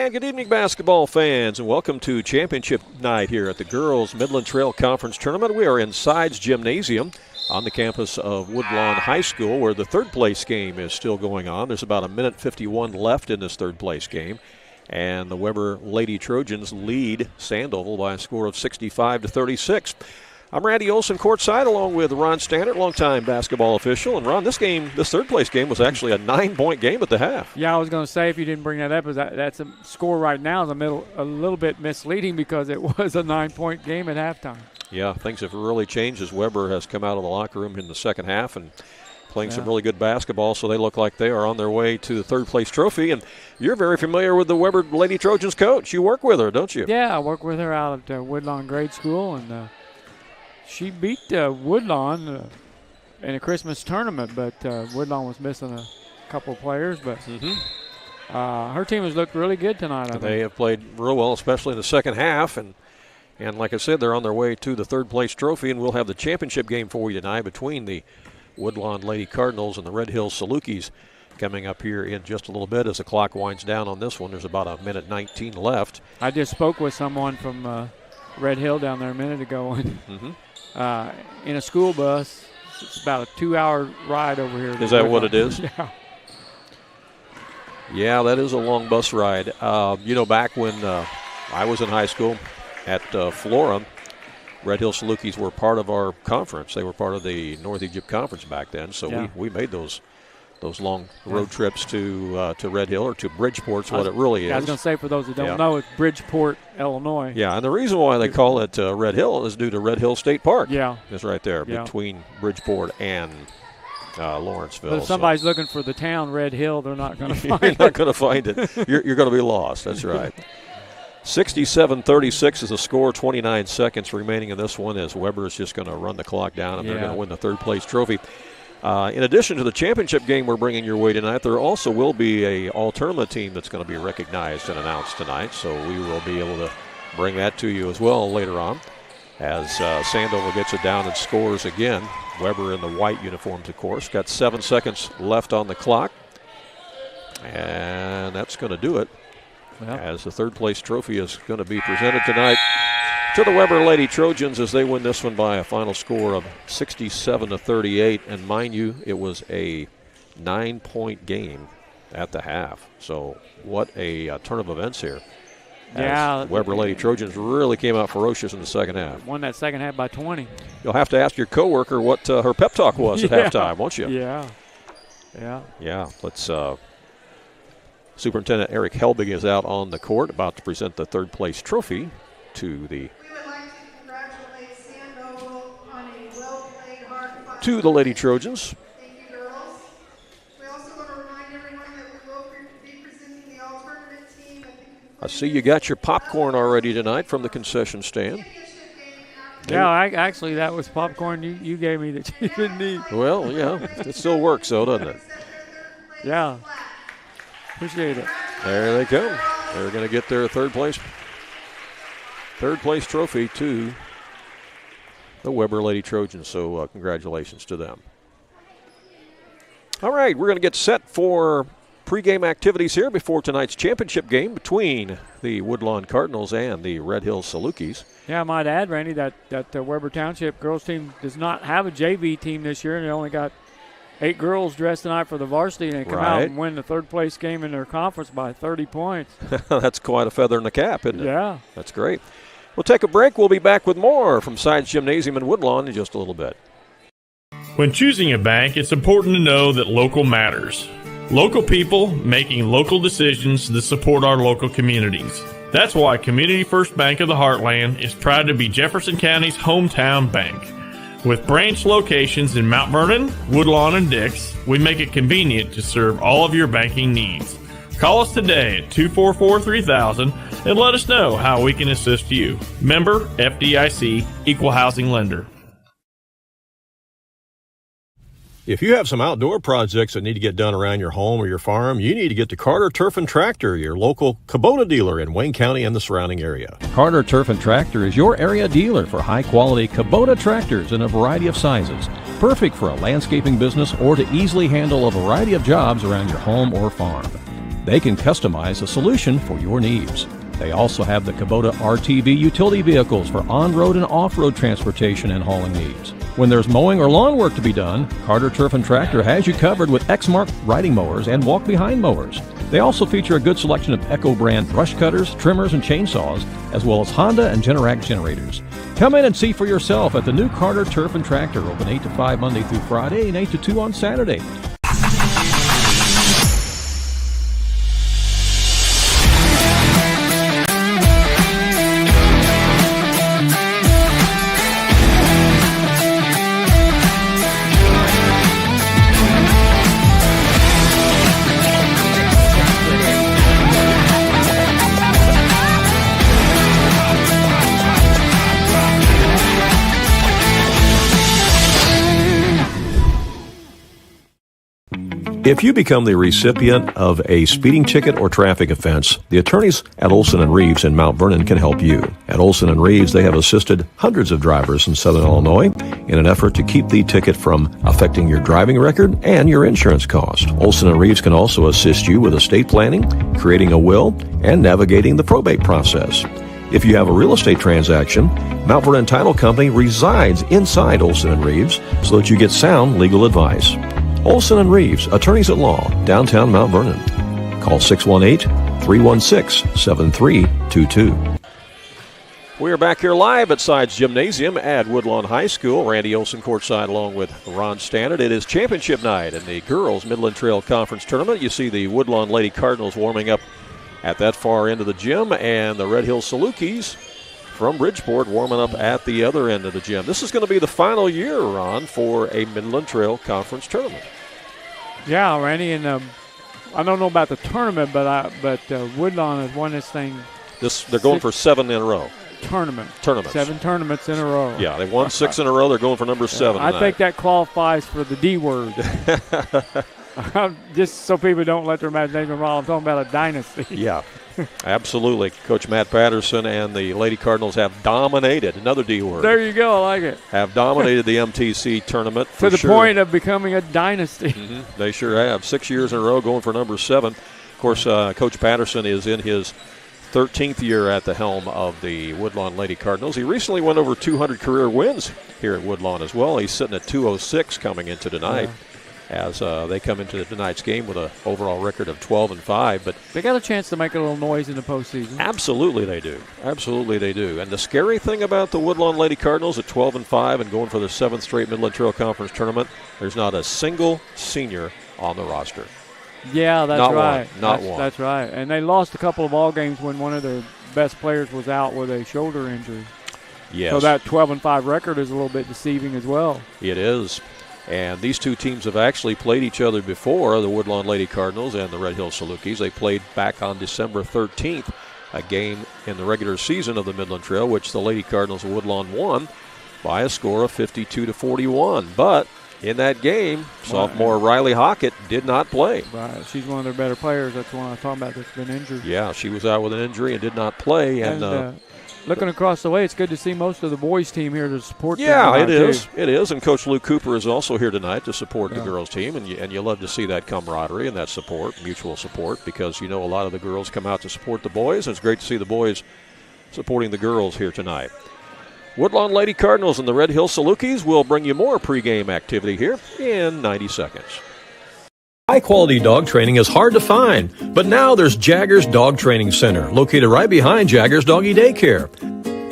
And good evening, basketball fans, and welcome to championship night here at the Girls Midland Trail Conference Tournament. We are in Sides Gymnasium on the campus of Woodlawn High School, where the third place game is still going on. There's about 1:51 left in this third place game, and the Weber Lady Trojans lead Sandoval by a score of 65-36. I'm Randy Olson courtside along with Ron Stannard, longtime basketball official. And Ron, this third place game was actually a 9-point game at the half. Yeah, I was going to say, if you didn't bring that up, that's a score right now is a little bit misleading because it was a 9-point game at halftime. Yeah, things have really changed as Weber has come out of the locker room in the second half and playing some really good basketball, so they look like they are on their way to the third place trophy. And you're very familiar with the Weber Lady Trojans coach. You work with her, don't you? Yeah, I work with her out at Woodlawn Grade School, and she beat Woodlawn in a Christmas tournament, but Woodlawn was missing a couple of players. But her team has looked really good tonight, I think. They have played real well, especially in the second half. And like I said, they're on their way to the third place trophy, and we'll have the championship game for you tonight between the Woodlawn Lady Cardinals and the Red Hills Salukis coming up here in just a little bit as the clock winds down on this one. There's about 1:19 left. I just spoke with someone from Red Hill down there a minute ago, and in a school bus. It's about a 2-hour ride over here. Is that what it is? Yeah. Yeah, that is a long bus ride. Back when I was in high school at Flora, Red Hill Salukis were part of our conference. They were part of the North Egypt Conference back then, so we made those long road trips to Red Hill, or to Bridgeport, what it really is. I was going to say, for those who don't know, it's Bridgeport, Illinois. Yeah, and the reason why they call it Red Hill is due to Red Hill State Park. Yeah. It's right there between Bridgeport and Lawrenceville. But if somebody's looking for the town Red Hill, they're not going to find it. You're not going to find it. You're going to be lost. That's right. 67-36 is the score, 29 seconds remaining in this one, as Weber is just going to run the clock down, and they're going to win the third place trophy. In addition to the championship game we're bringing your way tonight, there also will be a all-tournament team that's going to be recognized and announced tonight, so we will be able to bring that to you as well later on as Sandoval gets it down and scores again. Weber in the white uniforms, of course. Got 7 seconds left on the clock, and that's going to do it. As the third place trophy is going to be presented tonight to the Weber Lady Trojans as they win this one by a final score of 67-38. And mind you, it was a 9-point game at the half. So what a turn of events here. Yeah. Weber Lady Trojans really came out ferocious in the second half. Won that second half by 20. You'll have to ask your coworker what her pep talk was at halftime, won't you? Yeah. Yeah. Let's. Superintendent Eric Helbig is out on the court, about to present the third place trophy to the. To the Lady Trojans. Thank you, girls. We also want to remind everyone that we will be presenting the all-tournament team. I see you got your popcorn already tonight from the concession stand. Yeah, actually, that was popcorn you gave me that you didn't need. Well, yeah, it still works, though, doesn't it? Yeah. Appreciate it. There they come. They're going to get their third place trophy to the Weber Lady Trojans, so congratulations to them. All right, we're going to get set for pregame activities here before tonight's championship game between the Woodlawn Cardinals and the Red Hills Salukis. Yeah, I might add, Randy, that the Weber Township girls team does not have a JV team this year, and they only got 8 girls dressed tonight for the varsity, and they come out and win the third place game in their conference by 30 points. That's quite a feather in the cap, isn't it? Yeah. That's great. We'll take a break. We'll be back with more from Sides Gymnasium in Woodlawn in just a little bit. When choosing a bank, it's important to know that local matters. Local people making local decisions that support our local communities. That's why Community First Bank of the Heartland is proud to be Jefferson County's hometown bank. With branch locations in Mount Vernon, Woodlawn, and Dix, we make it convenient to serve all of your banking needs. Call us today at 244-3000 and let us know how we can assist you. Member FDIC, Equal Housing Lender. If you have some outdoor projects that need to get done around your home or your farm, you need to get to Carter Turf and Tractor, your local Kubota dealer in Wayne County and the surrounding area. Carter Turf and Tractor is your area dealer for high-quality Kubota tractors in a variety of sizes, perfect for a landscaping business or to easily handle a variety of jobs around your home or farm. They can customize a solution for your needs. They also have the Kubota RTV utility vehicles for on-road and off-road transportation and hauling needs. When there's mowing or lawn work to be done, Carter Turf and Tractor has you covered with Exmark riding mowers and walk-behind mowers. They also feature a good selection of Echo brand brush cutters, trimmers, and chainsaws, as well as Honda and Generac generators. Come in and see for yourself at the new Carter Turf and Tractor, open 8 to 5 Monday through Friday and 8 to 2 on Saturday. If you become the recipient of a speeding ticket or traffic offense, the attorneys at Olson & Reeves in Mount Vernon can help you. At Olson & Reeves, they have assisted hundreds of drivers in Southern Illinois in an effort to keep the ticket from affecting your driving record and your insurance cost. Olson & Reeves can also assist you with estate planning, creating a will, and navigating the probate process. If you have a real estate transaction, Mount Vernon Title Company resides inside Olson & Reeves so that you get sound legal advice. Olson & Reeves, attorneys at law, downtown Mount Vernon. Call 618-316-7322. We are back here live at Sides Gymnasium at Woodlawn High School. Randy Olson courtside along with Ron Stannard. It is championship night in the girls Midland Trail Conference Tournament. You see the Woodlawn Lady Cardinals warming up at that far end of the gym, and the Red Hill Salukis from Bridgeport warming up at the other end of the gym. This is going to be the final year, Ron, for a Midland Trail Conference Tournament. Yeah, Randy, and I don't know about the tournament, but Woodlawn has won this thing. They're going for 7 in a row. Tournaments. 7 tournaments in a row. Yeah, they won 6 in a row. They're going for number 7 I think that qualifies for the D word. Just so people don't let their imagination run, I'm talking about a dynasty. Yeah, absolutely. Coach Matt Patterson and the Lady Cardinals have dominated, another D word. There you go, I like it. Have dominated the MTC tournament to the point of becoming a dynasty. Mm-hmm. They sure have. 6 years in a row going for number 7. Of course, Coach Patterson is in his 13th year at the helm of the Woodlawn Lady Cardinals. He recently went over 200 career wins here at Woodlawn as well. He's sitting at 206 coming into tonight. Yeah. As they come into tonight's game with an overall record of 12-5. But they got a chance to make a little noise in the postseason. Absolutely they do. Absolutely they do. And the scary thing about the Woodlawn Lady Cardinals at 12-5 and going for their 7th straight Midland Trail Conference tournament, there's not a single senior on the roster. Yeah, that's right. Not one. That's right. And they lost a couple of ball games when one of their best players was out with a shoulder injury. Yes. So that 12-5 record is a little bit deceiving as well. It is. And these two teams have actually played each other before, the Woodlawn Lady Cardinals and the Red Hill Salukis. They played back on December 13th, a game in the regular season of the Midland Trail, which the Lady Cardinals of Woodlawn won by a score of 52-41. But in that game, sophomore Riley Hockett did not play. Right. She's one of their better players. That's the one I was talking about that's been injured. Yeah, she was out with an injury and did not play. And looking across the way, it's good to see most of the boys' team here to support them. Yeah, it is. It is. And Coach Lou Cooper is also here tonight to support the girls' team. And you love to see that camaraderie and that support, mutual support, because you know a lot of the girls come out to support the boys. And it's great to see the boys supporting the girls here tonight. Woodlawn Lady Cardinals and the Red Hill Salukis will bring you more pregame activity here in 90 seconds. High-quality dog training is hard to find, but now there's Jaggers Dog Training Center, located right behind Jaggers Doggy Daycare.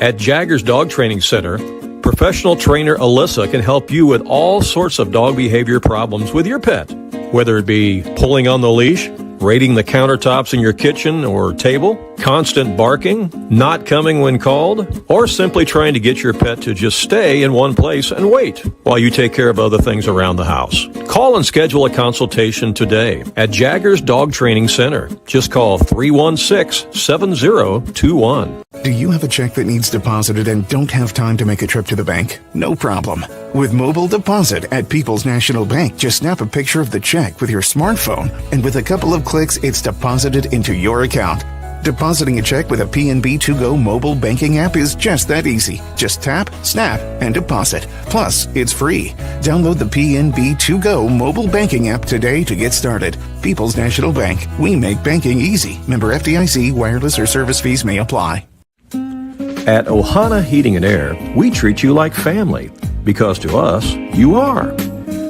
At Jaggers Dog Training Center, professional trainer Alyssa can help you with all sorts of dog behavior problems with your pet, whether it be pulling on the leash, raiding the countertops in your kitchen or table, constant barking, not coming when called, or simply trying to get your pet to just stay in one place and wait while you take care of other things around the house. Call and schedule a consultation today at Jaggers Dog Training Center. Just call 316-7021. Do you have a check that needs deposited and don't have time to make a trip to the bank? No problem. With Mobile Deposit at People's National Bank, just snap a picture of the check with your smartphone, and with a couple of clicks, it's deposited into your account. Depositing a check with a PNB To-Go mobile banking app is just that easy. Just tap, snap, and deposit. Plus, it's free. Download the PNB To-Go mobile banking app today to get started. People's National Bank. We make banking easy. Member FDIC. Wireless or service fees may apply. At Ohana Heating and Air, we treat you like family, because to us, you are.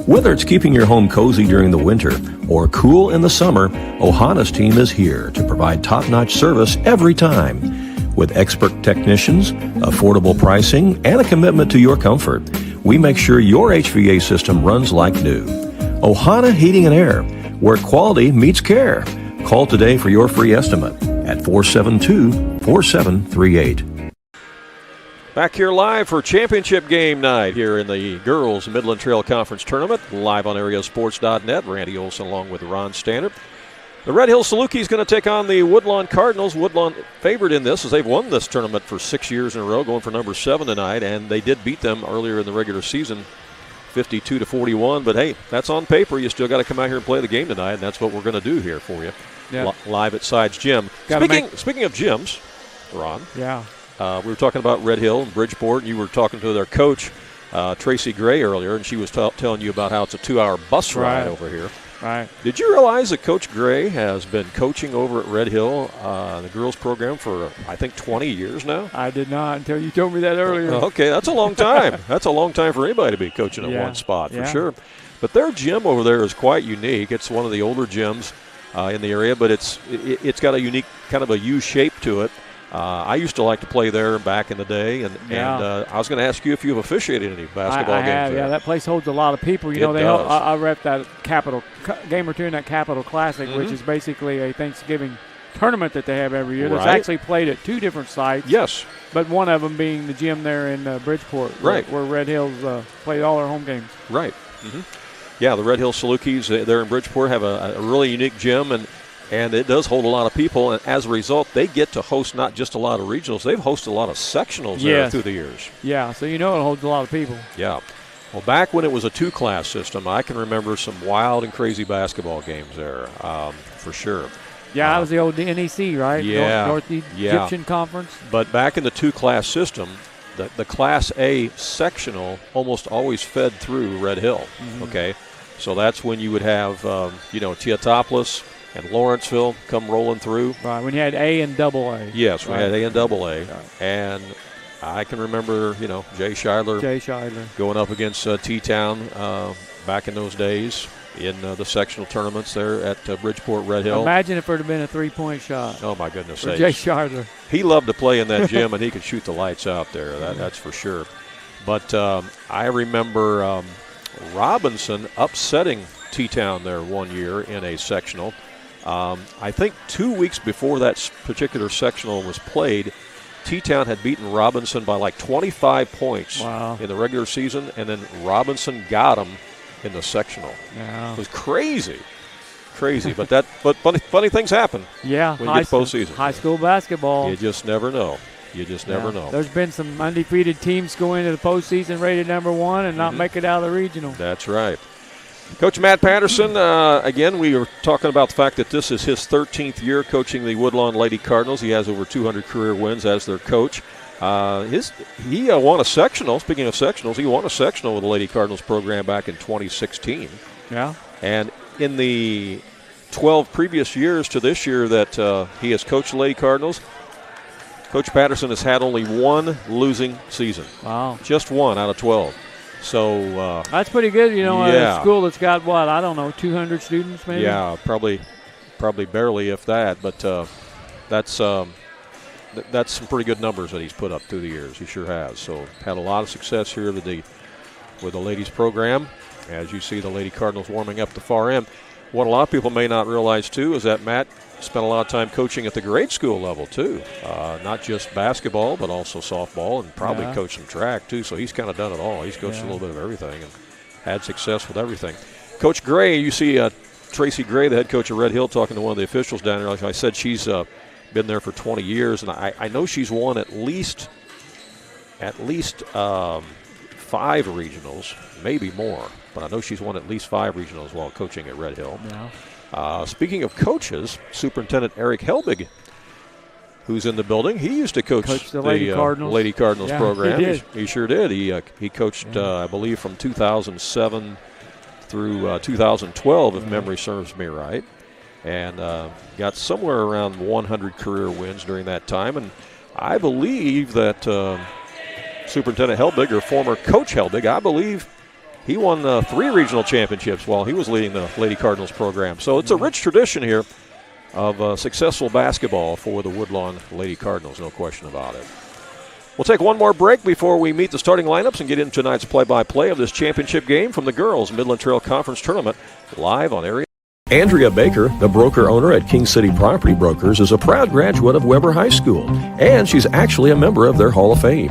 Whether it's keeping your home cozy during the winter or cool in the summer, Ohana's team is here to provide top-notch service every time. With expert technicians, affordable pricing, and a commitment to your comfort, we make sure your HVA system runs like new. Ohana Heating and Air, where quality meets care. Call today for your free estimate at 472-4738. Back here live for championship game night here in the girls Midland Trail Conference Tournament, live on AreaSports.net. Randy Olson along with Ron Standard. The Red Hill Saluki is going to take on the Woodlawn Cardinals. Woodlawn favored in this as they've won this tournament for 6 years in a row, going for number 7 tonight, and they did beat them earlier in the regular season, 52-41. But hey, that's on paper. You still got to come out here and play the game tonight, and that's what we're going to do here for you, live at Sides Gym. Speaking of gyms, Ron. Yeah. We were talking about Red Hill and Bridgeport, and you were talking to their coach, Tracy Gray, earlier, and she was telling you about how it's a 2-hour bus ride over here. Right. Did you realize that Coach Gray has been coaching over at Red Hill, the girls program, for, I think, 20 years now? I did not until you told me that earlier. Okay, that's a long time. That's a long time for anybody to be coaching at one spot, for sure. But their gym over there is quite unique. It's one of the older gyms in the area, but it's got a unique kind of a U shape to it. I used to like to play there back in the day, and I was going to ask you if you've officiated any basketball games there. Yeah, that place holds a lot of people. You know, I rep that game or two in that Capital Classic, which is basically a Thanksgiving tournament that they have every year. That's actually played at 2 different sites. Yes. But one of them being the gym there in Bridgeport, where Red Hills played all their home games. Right. Mm-hmm. Yeah, the Red Hill Salukis there in Bridgeport have a really unique gym, and it does hold a lot of people, and as a result, they get to host not just a lot of regionals. They've hosted a lot of sectionals there through the years. Yeah, so you know it holds a lot of people. Yeah. Well, back when it was a 2-class system, I can remember some wild and crazy basketball games there, for sure. Yeah, that was the old NEC, right? Yeah. North Egyptian Conference. But back in the 2-class system, the Class A sectional almost always fed through Red Hill, okay? So that's when you would have, Teotopolis and Lawrenceville come rolling through. Right, when you had A and double A. Yes, we had A and double A. Right. And I can remember, Jay Scheidler going up against T-Town back in those days in the sectional tournaments there at Bridgeport Red Hill. Imagine if there had been a 3-point shot. Oh, my goodness sakes. Jay Scheidler. He loved to play in that gym, and he could shoot the lights out there. That's for sure. But I remember Robinson upsetting T-Town there one year in a sectional. I think 2 weeks before that particular sectional was played, T-Town had beaten Robinson by like 25 points in the regular season, and then Robinson got them in the sectional. Yeah. It was crazy. But funny things happen. Yeah, when you get postseason. High school basketball. You just never know. Never know. There's been some undefeated teams go into the postseason rated number 1 and not make it out of the regional. That's right. Coach Matt Patterson, again, we were talking about the fact that this is his 13th year coaching the Woodlawn Lady Cardinals. He has over 200 career wins as their coach. He won a sectional. Speaking of sectionals, he won a sectional with the Lady Cardinals program back in 2016. Yeah. And in the 12 previous years to this year that he has coached the Lady Cardinals, Coach Patterson has had only one losing season. Wow. Just one out of 12. So that's pretty good, a school that's got 200 students maybe? Yeah, probably barely, if that, but that's some pretty good numbers that he's put up through the years. He sure has. So had a lot of success here with the ladies program. As you see the Lady Cardinals warming up the far end. What a lot of people may not realize too is that Matt spent a lot of time coaching at the grade school level too, not just basketball but also softball, and probably coached some track too. So he's kind of done it all. He's coached a little bit of everything and had success with everything. Coach Gray, you see Tracy Gray, the head coach of Red Hill, talking to one of the officials down there. Like I said, she's been there for 20 years, and I know she's won at least 5 regionals, maybe more. But I know she's won at least 5 regionals while coaching at Red Hill. Yeah. Speaking of coaches, Superintendent Eric Helbig who's in the building. He used to coach the Lady Cardinals. Lady Cardinals Yeah, program. he did. He sure did. He coached, I believe, from 2007 through 2012, if memory serves me right, and got somewhere around 100 career wins during that time. And I believe that Superintendent Helbig, or former Coach Helbig, I believe he won 3 regional championships while he was leading the Lady Cardinals program. So it's a rich tradition here of successful basketball for the Woodlawn Lady Cardinals, no question about it. We'll take one more break before we meet the starting lineups and get into tonight's play-by-play of this championship game from the girls' Midland Trail Conference Tournament, live on Area. Andrea Baker, the broker-owner at King City Property Brokers, is a proud graduate of Weber High School, and she's actually a member of their Hall of Fame.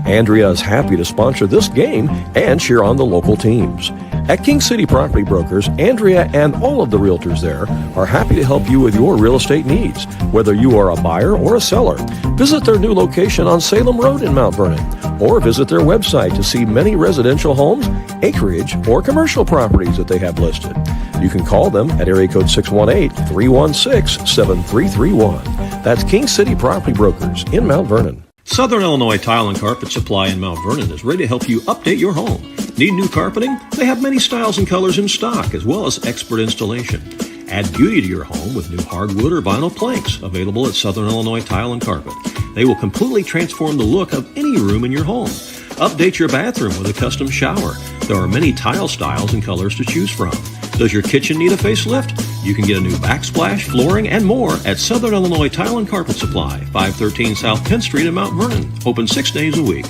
Andrea is happy to sponsor this game and cheer on the local teams. At King City Property Brokers, Andrea and all of the realtors there are happy to help you with your real estate needs, whether you are a buyer or a seller. Visit their new location on Salem Road in Mount Vernon, or visit their website to see many residential homes, acreage, or commercial properties that they have listed. You can call them at area code 618-316-7331. That's King City Property Brokers in Mount Vernon. Southern Illinois Tile and Carpet Supply in Mount Vernon is ready to help you update your home. Need new carpeting? They have many styles and colors in stock, as well as expert installation. Add beauty to your home with new hardwood or vinyl planks available at Southern Illinois Tile and Carpet. They will completely transform the look of any room in your home. Update your bathroom with a custom shower. There are many tile styles and colors to choose from. Does your kitchen need a facelift? You can get a new backsplash, flooring, and more at Southern Illinois Tile and Carpet Supply, 513 South Penn Street in Mount Vernon. Open 6 days a week.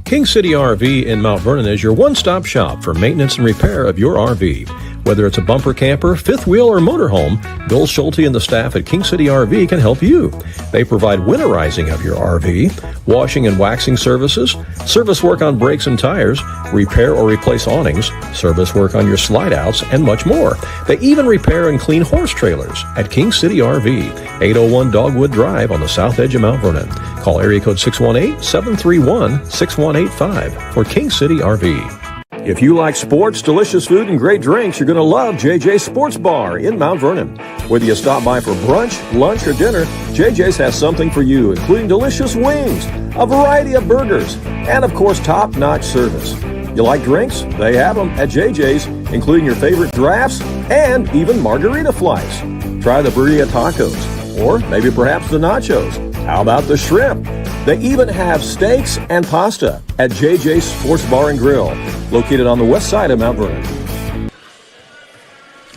King City RV in Mount Vernon is your one-stop shop for maintenance and repair of your RV. Whether it's a bumper camper, fifth wheel, or motorhome, Bill Schulte and the staff at King City RV can help you. They provide winterizing of your RV, washing and waxing services, service work on brakes and tires, repair or replace awnings, service work on your slide outs, and much more. They even repair and clean horse trailers at King City RV, 801 Dogwood Drive on the south edge of Mount Vernon. Call area code 618-731-6185 for King City RV. If you like sports, delicious food, and great drinks, you're going to love JJ's Sports Bar in Mount Vernon. Whether you stop by for brunch, lunch, or dinner, JJ's has something for you, including delicious wings, a variety of burgers, and of course, top-notch service. You like drinks? They have them at JJ's, including your favorite drafts and even margarita flights. Try the burrito tacos, or maybe perhaps the nachos. How about the shrimp? They even have steaks and pasta at JJ's Sports Bar and Grill, located on the west side of Mount Vernon.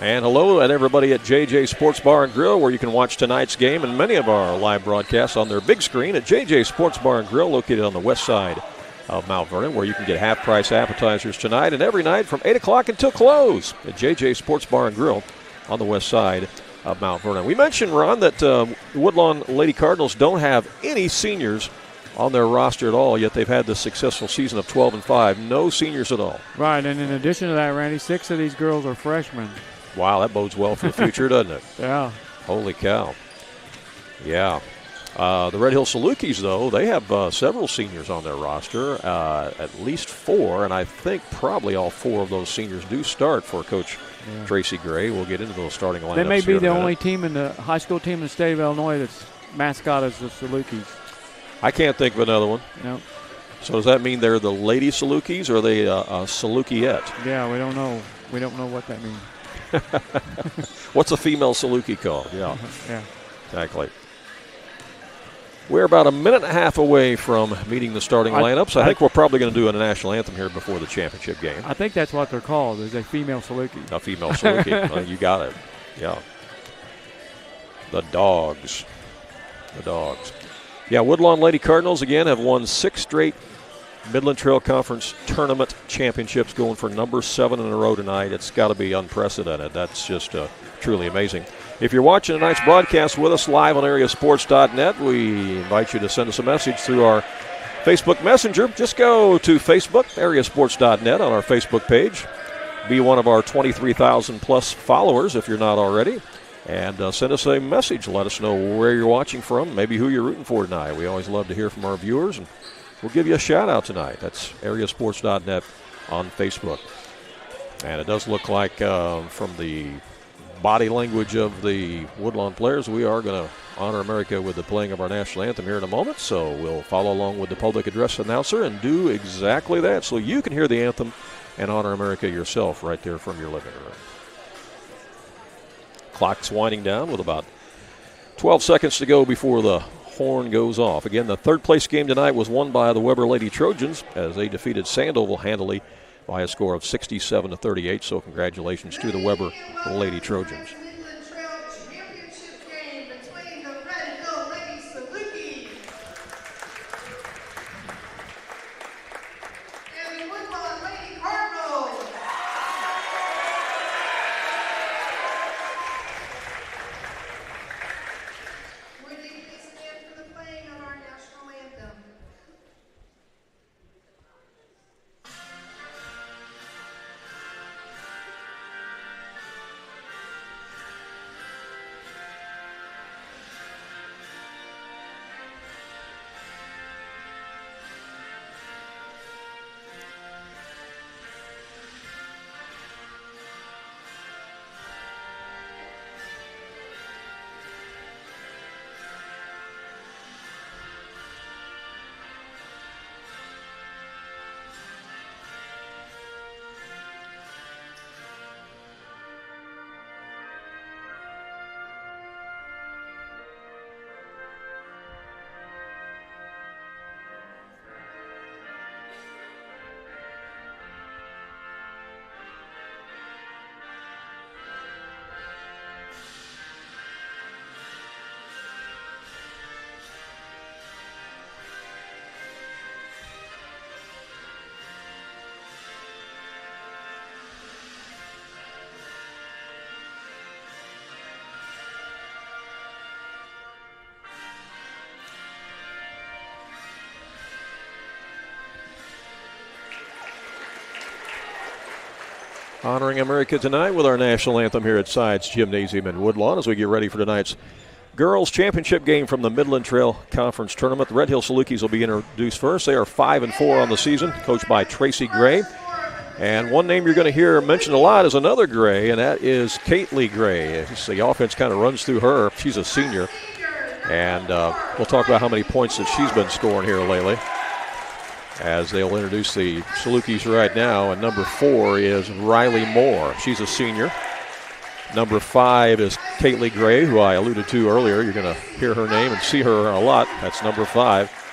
And hello to everybody at JJ Sports Bar and Grill, where you can watch tonight's game and many of our live broadcasts on their big screen at JJ Sports Bar and Grill, located on the west side of Mount Vernon, where you can get half-price appetizers tonight and every night from 8 o'clock until close at JJ Sports Bar and Grill on the west side of Mount Vernon. We mentioned, Ron, that Woodlawn Lady Cardinals don't have any seniors on their roster at all, yet they've had this successful season of 12-5. No seniors at all. Right, and in addition to that, Randy, 6 of these girls are freshmen. Wow, that bodes well for the future, doesn't it? Yeah. Holy cow. Yeah. The Red Hill Salukis, though, they have several seniors on their roster, at least 4, and I think probably all 4 of those seniors do start for Coach Tracy Gray. We'll get into those starting lineups. They may be the only team in the high school team in the state of Illinois that's mascot is the Salukis. I can't think of another one. No. So does that mean they're the Lady Salukis, or are they a Salukiette? Yeah, we don't know. We don't know what that means. What's a female Saluki called? Yeah. Yeah. Exactly. We're about a minute and a half away from meeting the starting lineups. I think we're probably going to do a national anthem here before the championship game. I think that's what they're called, is a female Saluki. A female Saluki. Well, you got it. Yeah. The Dogs. The Dogs. Yeah, Woodlawn Lady Cardinals, again, have won 6 straight Midland Trail Conference Tournament championships, going for number 7 in a row tonight. It's got to be unprecedented. That's just truly amazing. If you're watching tonight's broadcast with us live on AreaSports.net, we invite you to send us a message through our Facebook Messenger. Just go to Facebook, AreaSports.net, on our Facebook page. Be one of our 23,000-plus followers if you're not already. And send us a message. Let us know where you're watching from, maybe who you're rooting for tonight. We always love to hear from our viewers, and we'll give you a shout-out tonight. That's AreaSports.net on Facebook. And it does look like from the body language of the Woodlawn players, we are going to honor America with the playing of our national anthem here in a moment. So we'll follow along with the public address announcer and do exactly that so you can hear the anthem and honor America yourself right there from your living room. Clock's winding down with about 12 seconds to go before the horn goes off. Again, the third place game tonight was won by the Weber Lady Trojans as they defeated Sandoval handily by a score of 67-38. So congratulations to the Weber Lady Trojans. Midland Trail Championship game between the Red Hill Lady Salukis and the Woodlawn Lady Cardinals. Would you please stand for the playing of our national anthem? Honoring America tonight with our national anthem here at Sides Gymnasium in Woodlawn as we get ready for tonight's girls championship game from the Midland Trail Conference Tournament. The Red Hill Salukis will be introduced first. They are 5-4 on the season, coached by Tracy Gray. And one name you're going to hear mentioned a lot is another Gray, and that is Caitley Gray. The offense kind of runs through her. She's a senior. And we'll talk about how many points that she's been scoring here lately as they'll introduce the Salukis right now. And number 4 is Riley Moore. She's a senior. Number 5 is Caitley Gray, who I alluded to earlier. You're going to hear her name and see her a lot. That's number 5.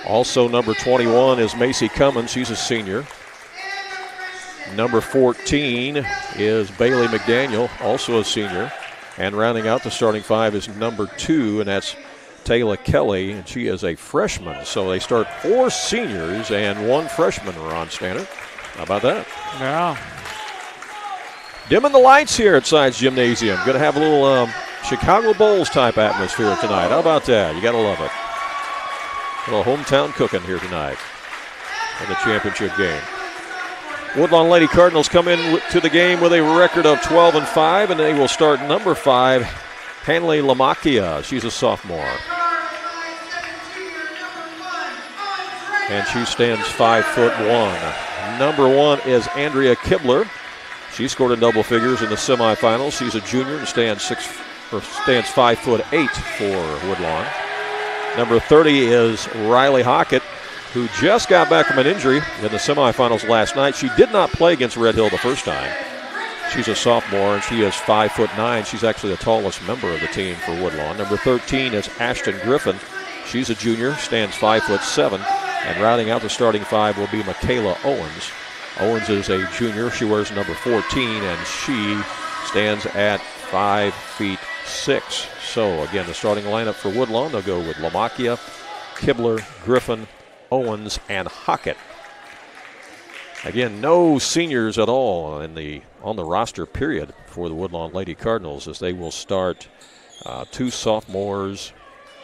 Also number 21 is Macy Cummins. She's a senior. Number 14 is Bailey McDaniel, also a senior. And rounding out the starting 5 is number 2, and that's Taylor Kelly, and she is a freshman. So they start 4 seniors and 1 freshman, Ron Stannard. How about that? Yeah. Dimming the lights here at Sides Gymnasium. Going to have a little Chicago Bulls type atmosphere tonight. How about that? You got to love it. A little hometown cooking here tonight in the championship game. Woodlawn Lady Cardinals come in to the game with a record of 12-5, and they will start number 5, Hanley Lamakia. She's a sophomore. And she stands 5'1". Number 1 is Andrea Kibler. She scored in double figures in the semifinals. She's a junior and stands 5'8" for Woodlawn. Number 30 is Riley Hockett, who just got back from an injury in the semifinals last night. She did not play against Red Hill the first time. She's a sophomore, and she is 5'9". She's actually the tallest member of the team for Woodlawn. Number 13 is Ashton Griffin. She's a junior, stands 5'7". And rounding out the starting 5 will be Michaela Owens. Owens is a junior. She wears number 14, and she stands at 5'6". So, again, the starting lineup for Woodlawn, they'll go with Lamakia, Kibler, Griffin, Owens, and Hockett. Again, no seniors at all on the roster, period, for the Woodlawn Lady Cardinals, as they will start 2 sophomores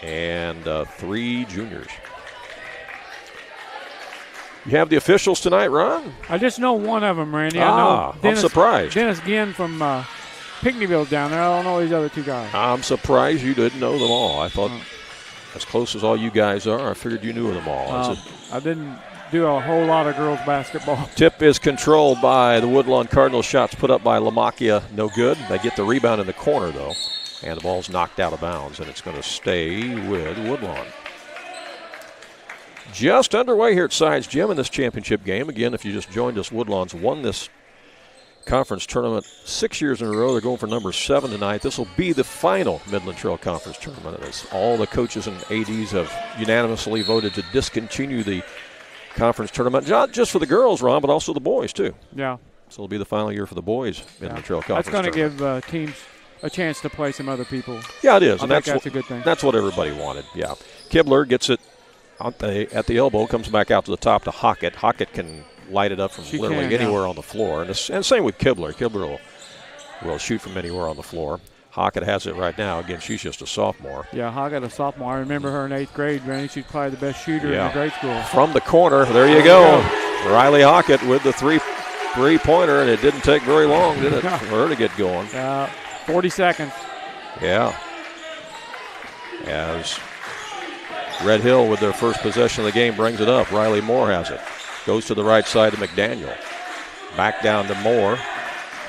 and 3 juniors. You have the officials tonight, Ron? I just know one of them, Randy. I know I'm surprised. Dennis Ginn from Pinckneyville down there. I don't know these other 2 guys. I'm surprised you didn't know them all. I thought, as close as all you guys are, I figured you knew them all. I didn't do a whole lot of girls basketball. Tip is controlled by the Woodlawn Cardinals. Shots put up by Lamacchia, no good. They get the rebound in the corner, though, and the ball's knocked out of bounds, and it's going to stay with Woodlawn. Just underway here at Sides Gym in this championship game. Again, if you just joined us, Woodlawn's won this conference tournament 6 years in a row. They're going for number 7 tonight. This will be the final Midland Trail Conference tournament, as all the coaches and ADs have unanimously voted to discontinue the conference tournament, not just for the girls, Ron, but also the boys, too. Yeah. So it'll be the final year for the boys Midland Trail Conference tournament. That's going to give teams a chance to play some other people. Yeah, it is. I think that's a good thing. That's what everybody wanted, yeah. Kibler gets it at the elbow, comes back out to the top to Hockett. Hockett can light it up from literally anywhere on the floor. And same with Kibler. Kibler will shoot from anywhere on the floor. Hockett has it right now. Again, she's just a sophomore. Yeah, Hockett, a sophomore. I remember her in 8th grade, Randy. She's probably the best shooter in the grade school. From the corner, there you go. Riley Hockett with the three-pointer, and it didn't take very long, did it, for her to get going? 40 seconds. Yeah. As Red Hill, with their first possession of the game, brings it up. Riley Moore has it. Goes to the right side to McDaniel. Back down to Moore.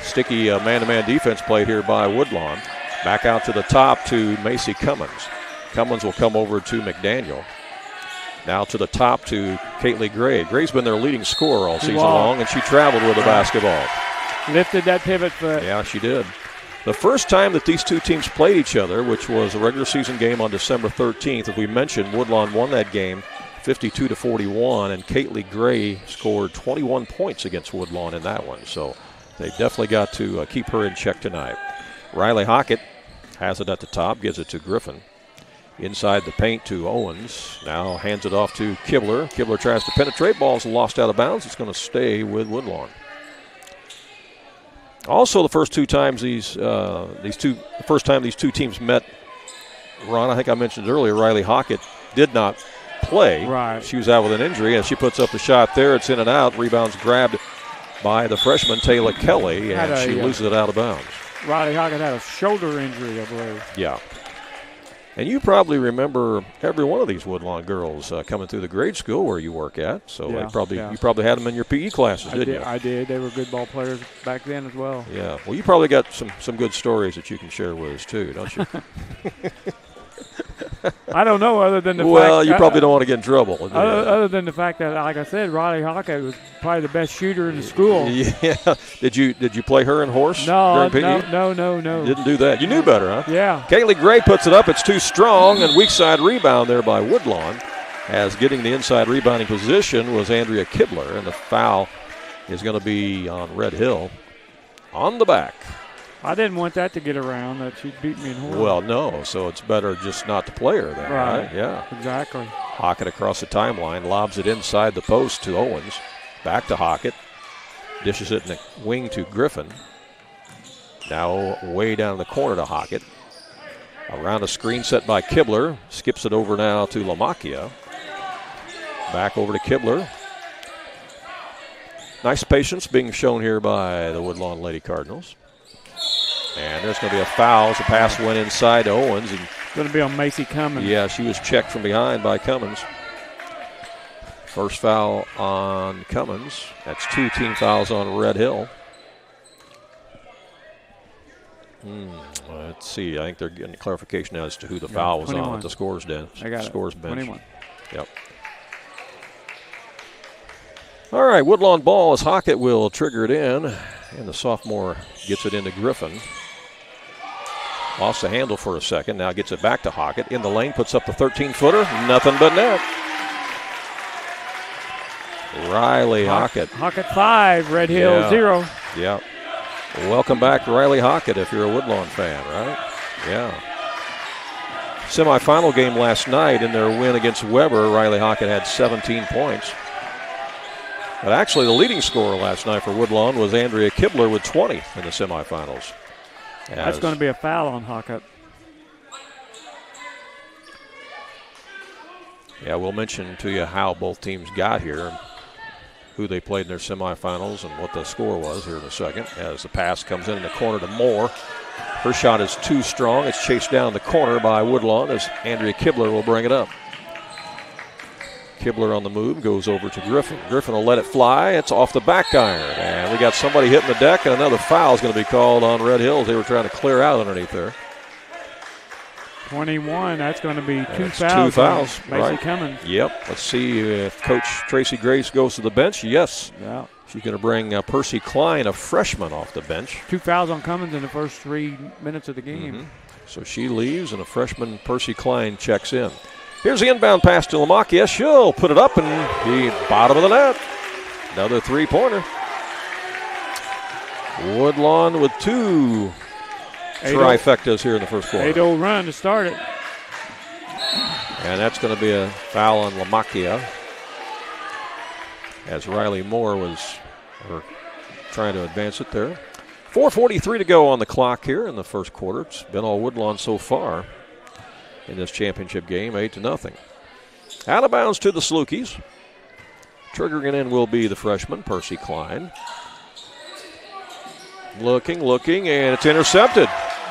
Sticky man-to-man defense played here by Woodlawn. Back out to the top to Macy Cummins. Cummins will come over to McDaniel. Now to the top to Caitlin Gray. Gray's been their leading scorer all season long, and she traveled with the basketball. Lifted that pivot foot. Yeah, she did. The first time that these two teams played each other, which was a regular season game on December 13th, as we mentioned, Woodlawn won that game 52-41, and Caitlin Gray scored 21 points against Woodlawn in that one. So they definitely got to keep her in check tonight. Riley Hockett has it at the top, gives it to Griffin. Inside the paint to Owens. Now hands it off to Kibler. Kibler tries to penetrate. Ball's lost out of bounds. It's going to stay with Woodlawn. Also, the first two times these two teams met, Ron, I think I mentioned earlier, Riley Hockett did not play. Right. She was out with an injury, and she puts up the shot there. It's in and out. Rebound's grabbed by the freshman Taylor Kelly, and she loses it out of bounds. Riley Hockett had a shoulder injury, I believe. Yeah. And you probably remember every one of these Woodlawn girls coming through the grade school where you work at. So you probably had them in your PE classes, didn't you? I did. They were good ball players back then as well. Yeah. Well, you probably got some good stories that you can share with us too, don't you? I don't know, other than the fact. Well, you probably don't want to get in trouble. Other than the fact that, like I said, Riley Hockett was probably the best shooter in the school. Yeah. Did you play her in horse during PE? No. Didn't do that. You knew better, huh? Yeah. Caitlin Gray puts it up. It's too strong, and weak side rebound there by Woodlawn. As getting the inside rebounding position was Andrea Kibler, and the foul is going to be on Red Hill on the back. I didn't want that to get around, that she beat me in horse. Well, no, so it's better just not to play her then, right? Yeah. Exactly. Hockett across the timeline, lobs it inside the post to Owens. Back to Hockett. Dishes it in the wing to Griffin. Now way down in the corner to Hockett. Around a screen set by Kibler. Skips it over now to Lamacchia. Back over to Kibler. Nice patience being shown here by the Woodlawn Lady Cardinals. And there's going to be a foul as the pass went inside to Owens. And going to be on Macy Cummins. Yeah, she was checked from behind by Cummins. First foul on Cummins. That's 2 team fouls on Red Hill. Let's see. I think they're getting clarification as to who the foul was 21. On at the scores den. I got scores it. bench. 21. Yep. All right, Woodlawn ball as Hockett will trigger it in. And the sophomore gets it into Griffin. Lost the handle for a second. Now gets it back to Hockett. In the lane, puts up the 13-footer. Nothing but net. Riley Hockett. Hockett 5, Red Hill 0. Yeah. Welcome back, Riley Hockett, if you're a Woodlawn fan, right? Yeah. Semifinal game last night in their win against Weber, Riley Hockett had 17 points. But actually, the leading scorer last night for Woodlawn was Andrea Kibler with 20 in the semifinals. That's going to be a foul on Hockett. Yeah, we'll mention to you how both teams got here, who they played in their semifinals, and what the score was here in a second. As the pass comes in the corner to Moore. Her shot is too strong. It's chased down the corner by Woodlawn as Andrea Kibler will bring it up. Kibler on the move, goes over to Griffin. Griffin will let it fly. It's off the back iron. And we got somebody hitting the deck, and another foul is going to be called on Red Hills. They were trying to clear out underneath there. 21, that's going to be two fouls. fouls. Two fouls, Macy right. Cummins. Yep. Let's see if Coach Tracy Grace goes to the bench. Yes. Yeah. She's going to bring Percy Klein, a freshman, off the bench. 2 fouls on Cummins in the first 3 minutes of the game. Mm-hmm. So she leaves, and a freshman, Percy Klein, checks in. Here's the inbound pass to Lamakia. She'll put it up, and the bottom of the net. Another three-pointer. Woodlawn with 2 trifectas here in the first quarter. 8-0 run to start it. And that's going to be a foul on Lamakia, as Riley Moore was trying to advance it there. 4:43 to go on the clock here in the first quarter. It's been all Woodlawn so far in this championship game, 8-0. Out of bounds to the Salukis. Triggering it in will be the freshman, Percy Klein. Looking, and it's intercepted.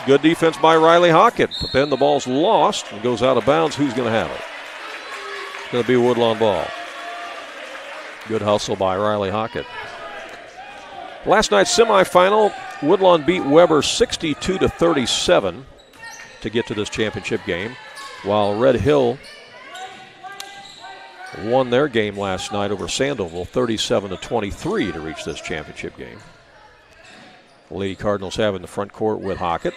Good defense by Riley Hockett, but then the ball's lost and goes out of bounds. Who's going to have it? It's going to be a Woodlawn ball. Good hustle by Riley Hockett. Last night's semifinal, Woodlawn beat Weber 62-37 to get to this championship game, while Red Hill won their game last night over Sandoval 37-23 to reach this championship game. The Lady Cardinals have in the front court with Hockett.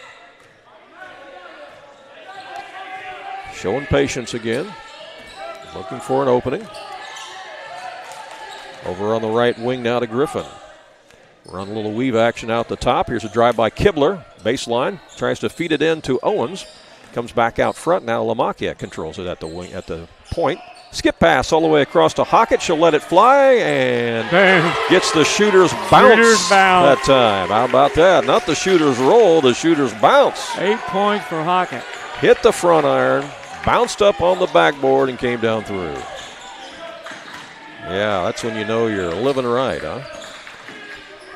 Showing patience again. Looking for an opening. Over on the right wing now to Griffin. Run a little weave action out the top. Here's a drive by Kibler. Baseline. Tries to feed it in to Owens. Comes back out front. Now Lamakia controls it at the wing, at the point. Skip pass all the way across to Hockett. She'll let it fly and gets the shooter's bounce that time. How about that? Not the shooter's roll, the shooter's bounce. 8 points for Hockett. Hit the front iron, bounced up on the backboard, and came down through. Yeah, that's when you know you're living right, huh?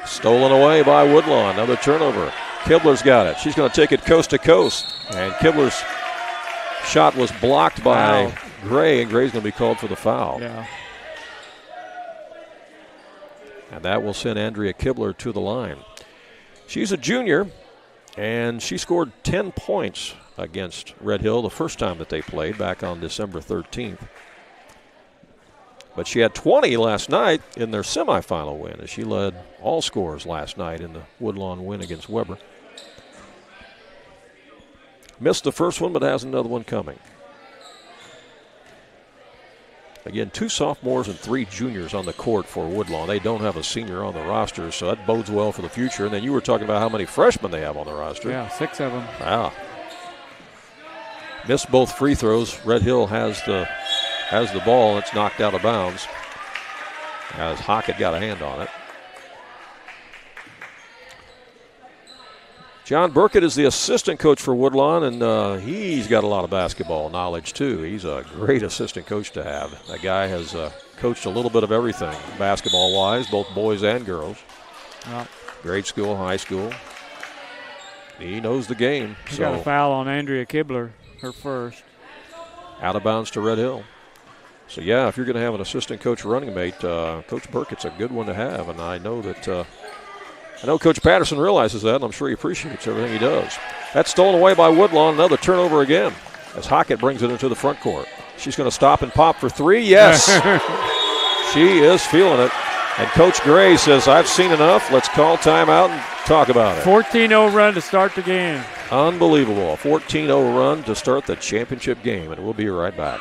Stolen away by Woodlawn. Another turnover. Kibler's got it. She's going to take it coast to coast. And Kibler's shot was blocked by Gray, and Gray's going to be called for the foul. Yeah. And that will send Andrea Kibler to the line. She's a junior, and she scored 10 points against Red Hill the first time that they played back on December 13th. But she had 20 last night in their semifinal win, as she led all scorers last night in the Woodlawn win against Weber. Missed the first one, but has another one coming. Again, 2 sophomores and 3 juniors on the court for Woodlawn. They don't have a senior on the roster, so that bodes well for the future. And then you were talking about how many freshmen they have on the roster. Yeah, 6 of them. Wow. Missed both free throws. Red Hill has the ball, and it's knocked out of bounds as Hockett got a hand on it. John Burkett is the assistant coach for Woodlawn, and he's got a lot of basketball knowledge, too. He's a great assistant coach to have. That guy has coached a little bit of everything, basketball-wise, both boys and girls. Yeah. Grade school, high school. He knows the game. He got a foul on Andrea Kibler, her first. Out of bounds to Red Hill. So, yeah, if you're going to have an assistant coach running mate, Coach Burkett's a good one to have, and I know that I know Coach Patterson realizes that, and I'm sure he appreciates everything he does. That's stolen away by Woodlawn. Another turnover again as Hockett brings it into the front court. She's going to stop and pop for 3. Yes. She is feeling it. And Coach Gray says, I've seen enough. Let's call timeout and talk about it. 14-0 run to start the game. Unbelievable. A 14-0 run to start the championship game, and we'll be right back.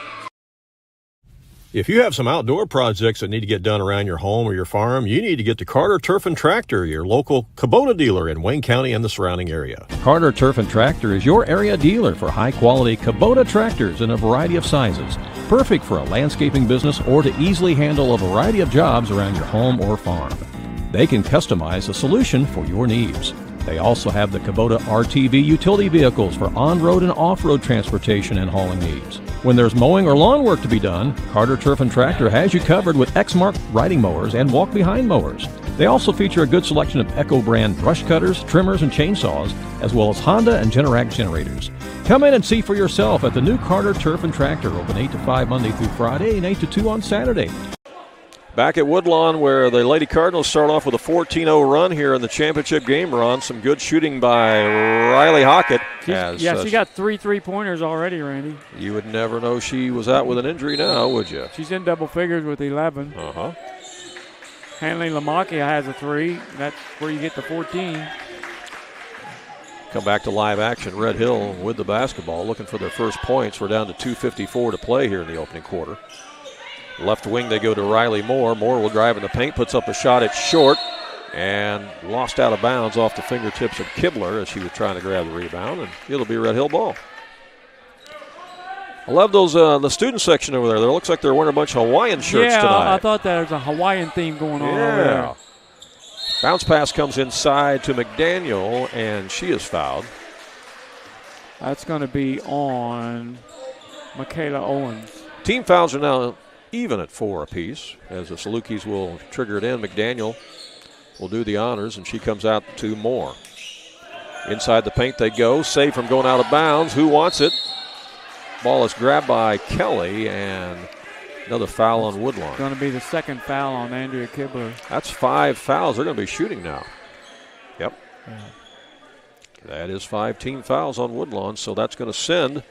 If you have some outdoor projects that need to get done around your home or your farm, you need to get to Carter Turf and Tractor, your local Kubota dealer in Wayne County and the surrounding area. Carter Turf and Tractor is your area dealer for high-quality Kubota tractors in a variety of sizes. Perfect for a landscaping business or to easily handle a variety of jobs around your home or farm. They can customize a solution for your needs. They also have the Kubota RTV utility vehicles for on-road and off-road transportation and hauling needs. When there's mowing or lawn work to be done, Carter Turf and Tractor has you covered with Exmark riding mowers and walk-behind mowers. They also feature a good selection of Echo brand brush cutters, trimmers, and chainsaws, as well as Honda and Generac generators. Come in and see for yourself at the new Carter Turf and Tractor, open 8 to 5 Monday through Friday and 8 to 2 on Saturday. Back at Woodlawn, where the Lady Cardinals start off with a 14-0 run here in the championship game, Ron. Some good shooting by Riley Hockett. She got 3 3-pointers already, Randy. You would never know she was out with an injury now, would you? She's in double figures with 11. Uh-huh. Hanley Lamacchia has a 3. That's where you get the 14. Come back to live action. Red Hill with the basketball, looking for their first points. We're down to 2:54 to play here in the opening quarter. Left wing, they go to Riley Moore. Moore will drive in the paint, puts up a shot. It's short and lost out of bounds off the fingertips of Kibler as she was trying to grab the rebound, and it'll be Red Hill ball. I love those the student section over there. It looks like they're wearing a bunch of Hawaiian shirts tonight. Yeah, I thought there was a Hawaiian theme going on over there. Bounce pass comes inside to McDaniel, and she is fouled. That's going to be on Michaela Owens. Team fouls are now even at 4 apiece, as the Salukis will trigger it in. McDaniel will do the honors, and she comes out to Moore. Inside the paint they go, saved from going out of bounds. Who wants it? Ball is grabbed by Kelly, and another foul on Woodlawn. Going to be the second foul on Andrea Kibler. That's 5 fouls. They're going to be shooting now. Yep. Yeah. That is 5 team fouls on Woodlawn, so that's going to send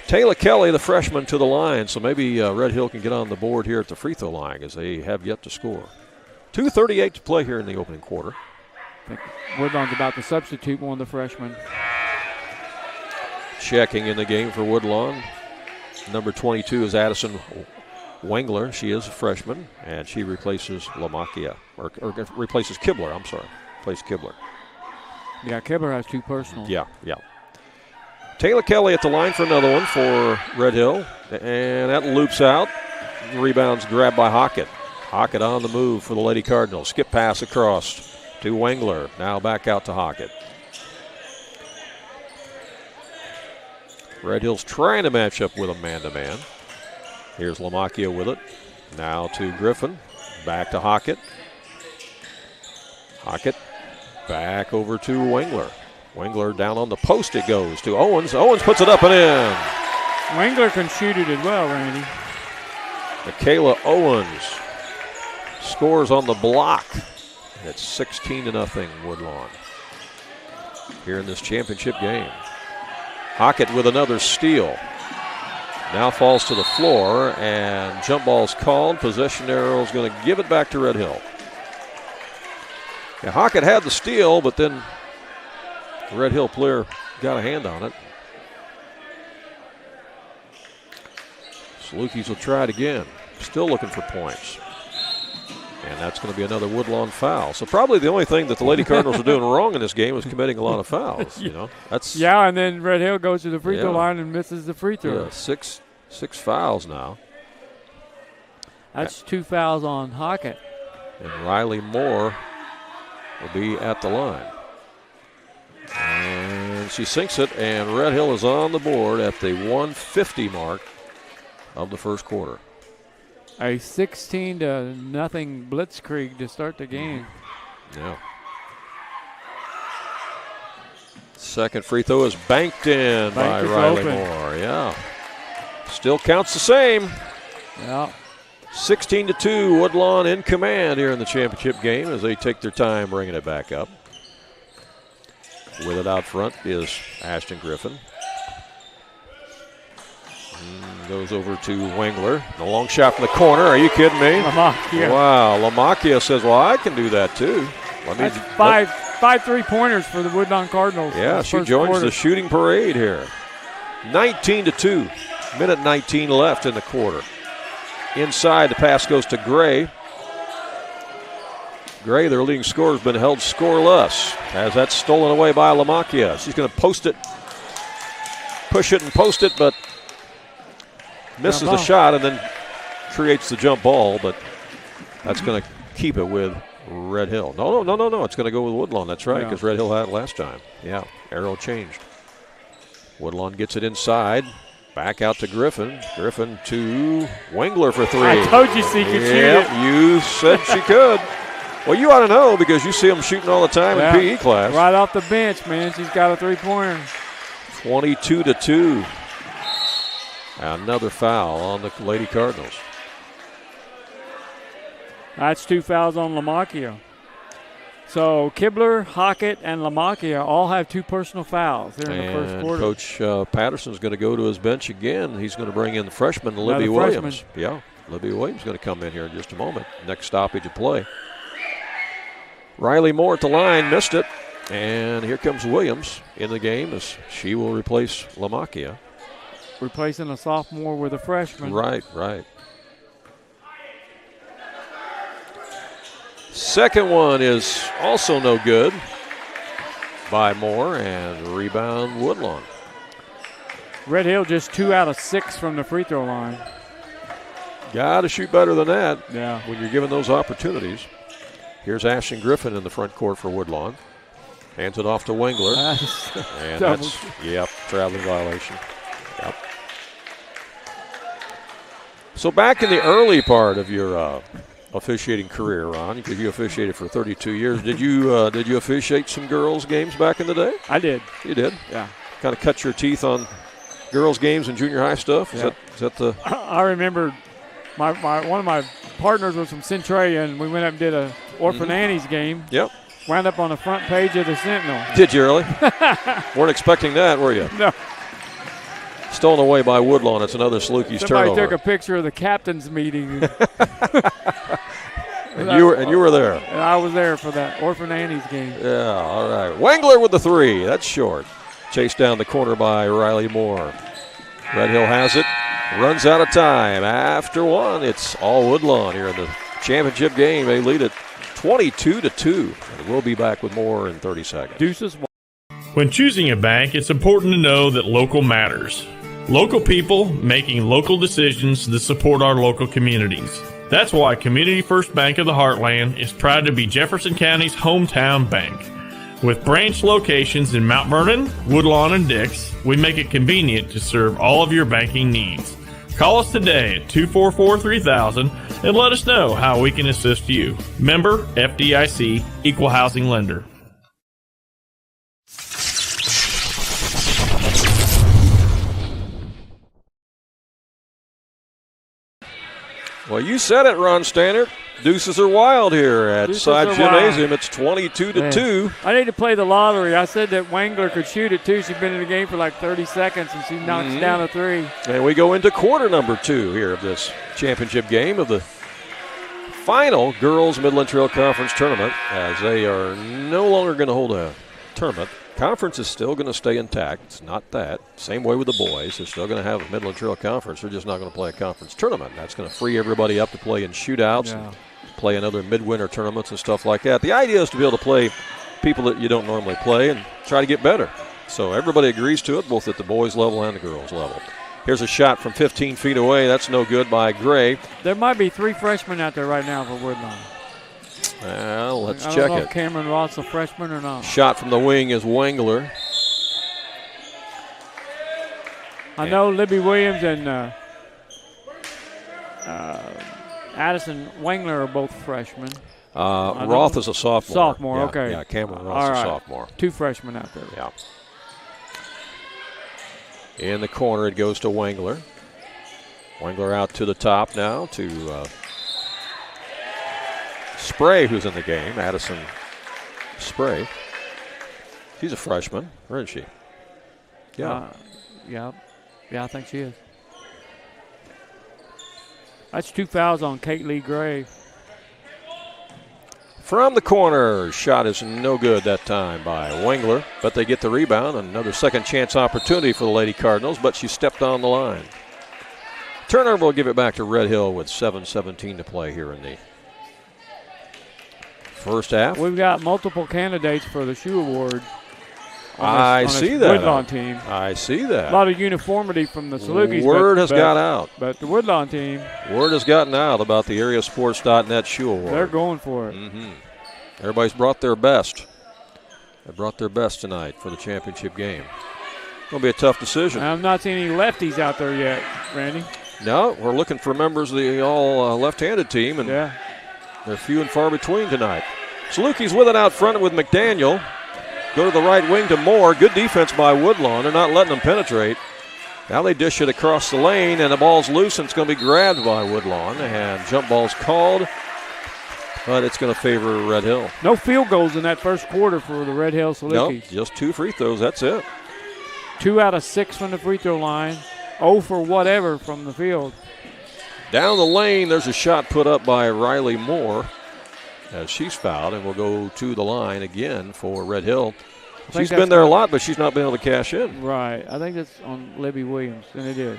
Taylor Kelly, the freshman, to the line. So maybe Red Hill can get on the board here at the free throw line, as they have yet to score. 2:38 to play here in the opening quarter. I think Woodlawn's about to substitute one of the freshmen. Checking in the game for Woodlawn. Number 22 is Addison Wengler. She is a freshman, and she replaces Lamacchia, or replaces Kibler. I'm sorry, replaces Kibler. Yeah, Kibler has 2 personals. Yeah. Taylor Kelly at the line for another one for Red Hill, and that loops out. Rebounds grabbed by Hockett. Hockett on the move for the Lady Cardinals. Skip pass across to Wengler. Now back out to Hockett. Red Hill's trying to match up with a man-to-man. Here's Lamacchia with it. Now to Griffin. Back to Hockett. Hockett back over to Wengler. Wengler down on the post it goes to Owens. Owens puts it up and in. Wengler can shoot it as well, Randy. Michaela Owens scores on the block. It's 16-0 Woodlawn here in this championship game. Hockett with another steal. Now falls to the floor, and jump ball's called. Possession arrow is going to give it back to Red Hill. Yeah, Hockett had the steal, but then the Red Hill player got a hand on it. Salukis will try it again. Still looking for points. And that's going to be another Woodlawn foul. So probably the only thing that the Lady Cardinals are doing wrong in this game is committing a lot of fouls. You know, that's and then Red Hill goes to the free throw line and misses the free throw. Yeah, six fouls now. That's 2 fouls on Hockett. And Riley Moore will be at the line. And she sinks it, and Red Hill is on the board at the 150 mark of the first quarter. A 16-0 blitzkrieg to start the game. Yeah. Second free throw is banked in by Riley Moore. Yeah. Still counts the same. Yeah. 16-2, Woodlawn in command here in the championship game as they take their time bringing it back up. With it out front is Ashton Griffin. Goes over to Wengler. The long shot from the corner. Are you kidding me? Lamacchia. Wow. Lamacchia says, well, I can do that too. That's five 3-pointers for the Woodlawn Cardinals. Yeah, she joins the shooting parade here. 19-2. Minute 19 left in the quarter. Inside, the pass goes to Gray. Gray, their leading scorer, has been held scoreless. As that's stolen away by Lamacchia. She's going to post it, push it and post it, but misses the shot and then creates the jump ball, but that's going to keep it with Red Hill. No. It's going to go with Woodlawn. That's right, because Red Hill had it last time. Yeah, arrow changed. Woodlawn gets it inside. Back out to Griffin. Griffin to Wengler for 3. I told you she could shoot it. You said she could. Well, you ought to know because you see them shooting all the time in PE class. Right off the bench, man. She's got a three-pointer. 22-2. Another foul on the Lady Cardinals. That's 2 fouls on Lamacchia. So Kibler, Hockett, and Lamacchia all have 2 personal fouls here in the first quarter. Coach Patterson's going to go to his bench again. He's going to bring in the freshman, Libby Williams. Yeah, Libby Williams is going to come in here in just a moment. Next stoppage of play. Riley Moore at the line, missed it. And here comes Williams in the game as she will replace Lamacchia. Replacing a sophomore with a freshman. Right. Second one is also no good by Moore, and rebound Woodlawn. Red Hill just 2 out of 6 from the free throw line. Got to shoot better than that when you're given those opportunities. Here's Ashton Griffin in the front court for Woodlawn. Hands it off to Wengler. That's traveling violation. Yep. So back in the early part of your officiating career, Ron, because you officiated for 32 years, did you officiate some girls' games back in the day? I did. You did? Yeah. Kind of cut your teeth on girls' games and junior high stuff? Is that the? I remember one of my partners was from Centralia, and we went up and did a Orphan Annie's game. Yep. Wound up on the front page of the Sentinel. Did you really? Weren't expecting that, were you? No. Stolen away by Woodlawn. It's another Salukis turnover. Somebody took a picture of the captain's meeting. and you were there. And I was there for that Orphan Annie's game. Yeah, all right. Wengler with the 3. That's short. Chased down the corner by Riley Moore. Red Hill has it. Runs out of time. After one, it's all Woodlawn here in the championship game. They lead it 22-2. And we'll be back with more in 30 seconds. Deuces. When choosing a bank, it's important to know that local matters. Local people making local decisions that support our local communities. That's why Community First Bank of the Heartland is proud to be Jefferson County's hometown bank. With branch locations in Mount Vernon, Woodlawn, and Dix, we make it convenient to serve all of your banking needs. Call us today at 244-3000 and let us know how we can assist you. Member FDIC, Equal Housing Lender. Well, you said it, Ron Stannard. Deuces are wild here at Sides Gymnasium. It's 22-2. I need to play the lottery. I said that Wengler could shoot it, too. She's been in the game for like 30 seconds, and she knocks down a 3. And we go into quarter number 2 here of this championship game of the final Girls Midland Trail Conference tournament, as they are no longer going to hold a tournament. Conference is still going to stay intact. It's not that. Same way with the boys. They're still going to have a Midland Trail Conference. They're just not going to play a conference tournament. That's going to free everybody up to play in shootouts and play in other midwinter tournaments and stuff like that. The idea is to be able to play people that you don't normally play and try to get better. So everybody agrees to it, both at the boys level and the girls level. Here's a shot from 15 feet away. That's no good by Gray. There might be 3 freshmen out there right now for Woodlawn. Well, let's check I don't know it. if Cameron Roth's a freshman or not. Shot from the wing is Wengler. I know Libby Williams and Addison Wengler are both freshmen. Roth is a sophomore. Sophomore, okay. Yeah, Cameron Roth's a sophomore. 2 freshmen out there. Yeah. In the corner, it goes to Wengler. Wengler out to the top now to Spray, who's in the game. Addison Spray. She's a freshman, isn't she? Yeah. Yeah, I think she is. That's 2 fouls on Kate Lee Gray. From the corner, shot is no good that time by Wengler, but they get the rebound. Another second chance opportunity for the Lady Cardinals, but she stepped on the line. Turnover will give it back to Red Hill with 7:17 to play here in the first half. We've got multiple candidates for the Shoe Award. I see that. Woodlawn team. I see that. A lot of uniformity from the Salukis. Word has got out. But the Woodlawn team. Word has gotten out about the AreaSports.net Shoe Award. They're going for it. Everybody's brought their best. They brought their best tonight for the championship game. Going to be a tough decision. I'm not seeing any lefties out there yet, Randy. No, we're looking for members of the all left-handed team. And They're few and far between tonight. Salukis with it out front with McDaniel. Go to the right wing to Moore. Good defense by Woodlawn. They're not letting them penetrate. Now they dish it across the lane, and the ball's loose, and it's going to be grabbed by Woodlawn. And jump ball's called, but it's going to favor Red Hill. No field goals in that first quarter for the Red Hill Salukis. Nope, just 2 free throws. That's it. 2 out of 6 from the free throw line. 0 for whatever from the field. Down the lane, there's a shot put up by Riley Moore as she's fouled, and will go to the line again for Red Hill. She's been there a lot, but she's not been able to cash in. Right. I think that's on Libby Williams, and it is.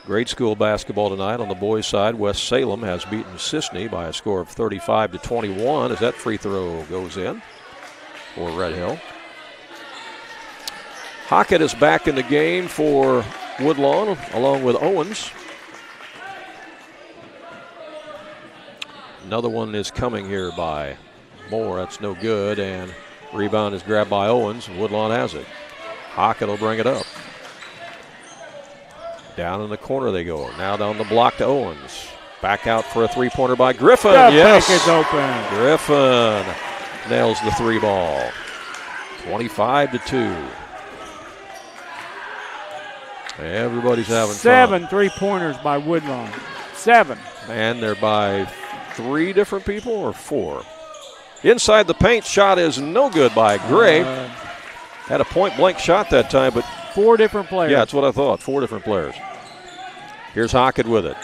Grade school basketball tonight on the boys' side. West Salem has beaten Sisney by a score of 35-21 as that free throw goes in for Red Hill. Hockett is back in the game for Woodlawn along with Owens. Another one is coming here by Moore. That's no good, and rebound is grabbed by Owens. Woodlawn has it. Hockett will bring it up. Down in the corner they go. Now down the block to Owens. Back out for a three-pointer by Griffin. Yes, it's open. Griffin nails the 3 ball. 25-2. Everybody's having 7 fun. 3-pointers by Woodlawn. 7. And they're by 3 different people or 4? Inside the paint shot is no good by Gray. Had a point-blank shot that time, but 4 different players. Yeah, that's what I thought. 4 different players. Here's Hockett with it.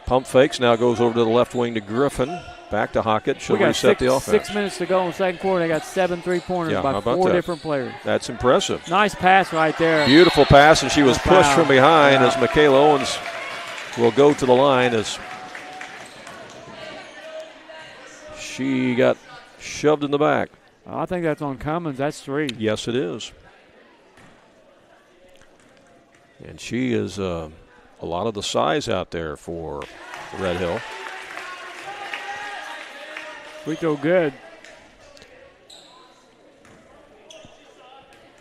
Pump fakes, now goes over to the left wing to Griffin. Back to Hockett. She'll reset the offense. 6 minutes to go in the second quarter. They got 7 3-pointers by 4 different players. That's impressive. Nice pass right there. Beautiful pass, and she was pushed from behind as Michaela Owens will go to the line as she got shoved in the back. I think that's on Cummins. That's 3. Yes, it is. And she is a lot of the size out there for Red Hill. Free throw good.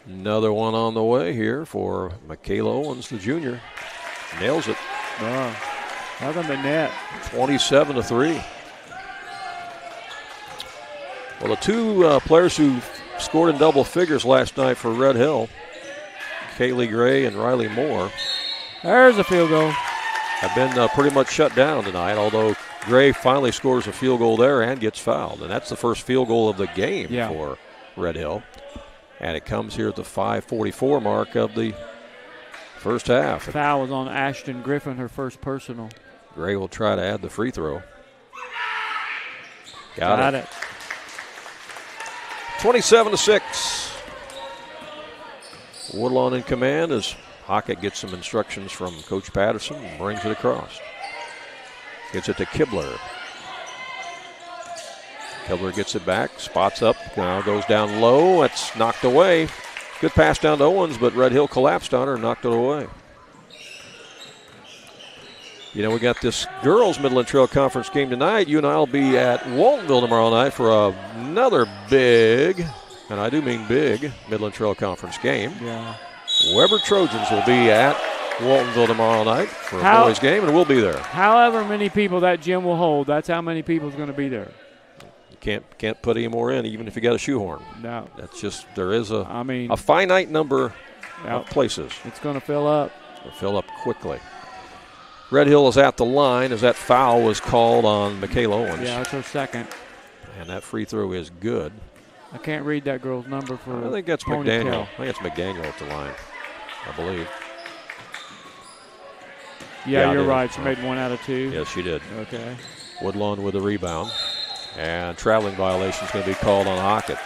Another one on the way here for Michaela Owens, the junior. Nails it. Nothing but net. 27-3. Well, the 2 players who scored in double figures last night for Red Hill, Kaylee Gray and Riley Moore, there's a field goal, have been pretty much shut down tonight, although Gray finally scores a field goal there and gets fouled. And that's the first field goal of the game for Red Hill. And it comes here at the 5:44 mark of the first half. Foul was on Ashton Griffin, her first personal. Gray will try to add the free throw. Got it. 27-6. Woodlawn in command as Hockett gets some instructions from Coach Patterson and brings it across. Gets it to Kibler. Kibler gets it back, spots up, now goes down low. That's knocked away. Good pass down to Owens, but Red Hill collapsed on her and knocked it away. You know, we got this girls Midland Trail Conference game tonight. You and I will be at Waltonville tomorrow night for another big, and I do mean big, Midland Trail Conference game. Yeah. Weber Trojans will be at Waltonville tomorrow night for a boys game, and we'll be there. However many people that gym will hold, that's how many people is going to be there. You can't put any more in, even if you got a shoehorn. No. That's just, there is a finite number of places. It's going to fill up. It'll fill up quickly. Red Hill is at the line as that foul was called on Michaela Owens. Yeah, that's her second. And that free throw is good. I can't read that girl's number for I think that's ponytail. McDaniel. I think it's McDaniel at the line, I believe. Yeah, you're right. She made 1 out of 2. Yes, she did. Okay. Woodlawn with the rebound. And traveling violation is going to be called on Hockett.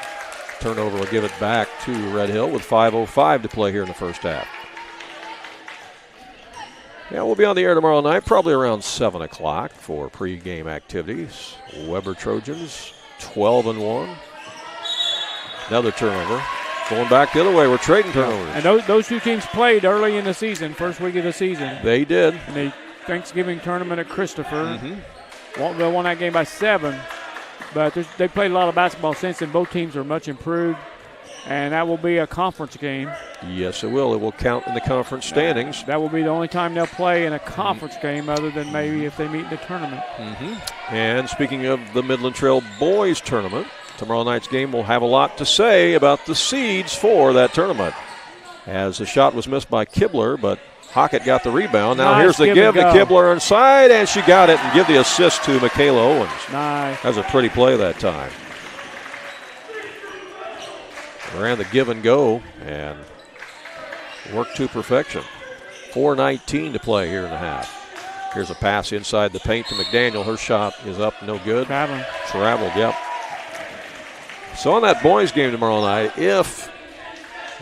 Turnover will give it back to Red Hill with 5:05 to play here in the first half. Yeah, we'll be on the air tomorrow night, probably around 7 o'clock for pregame activities. Weber Trojans, 12-1. Another turnover. Going back the other way, we're trading turnovers. And those 2 teams played early in the season, first week of the season. They did. In the Thanksgiving tournament at Christopher. Waltonville won that game by 7. But they played a lot of basketball since, and both teams are much improved. And that will be a conference game. Yes, it will. It will count in the conference standings. That will be the only time they'll play in a conference game other than maybe if they meet in the tournament. And speaking of the Midland Trail Boys Tournament, tomorrow night's game will have a lot to say about the seeds for that tournament. As the shot was missed by Kibler, but Hockett got the rebound. Now here's the give to Kibler inside, and she got it and give the assist to Michaela Owens. Nice. That was a pretty play that time. Ran the give and go and worked to perfection. 4:19 to play here in the half. Here's a pass inside the paint to McDaniel. Her shot is up, no good. Traveled, yep. So on that boys game tomorrow night, if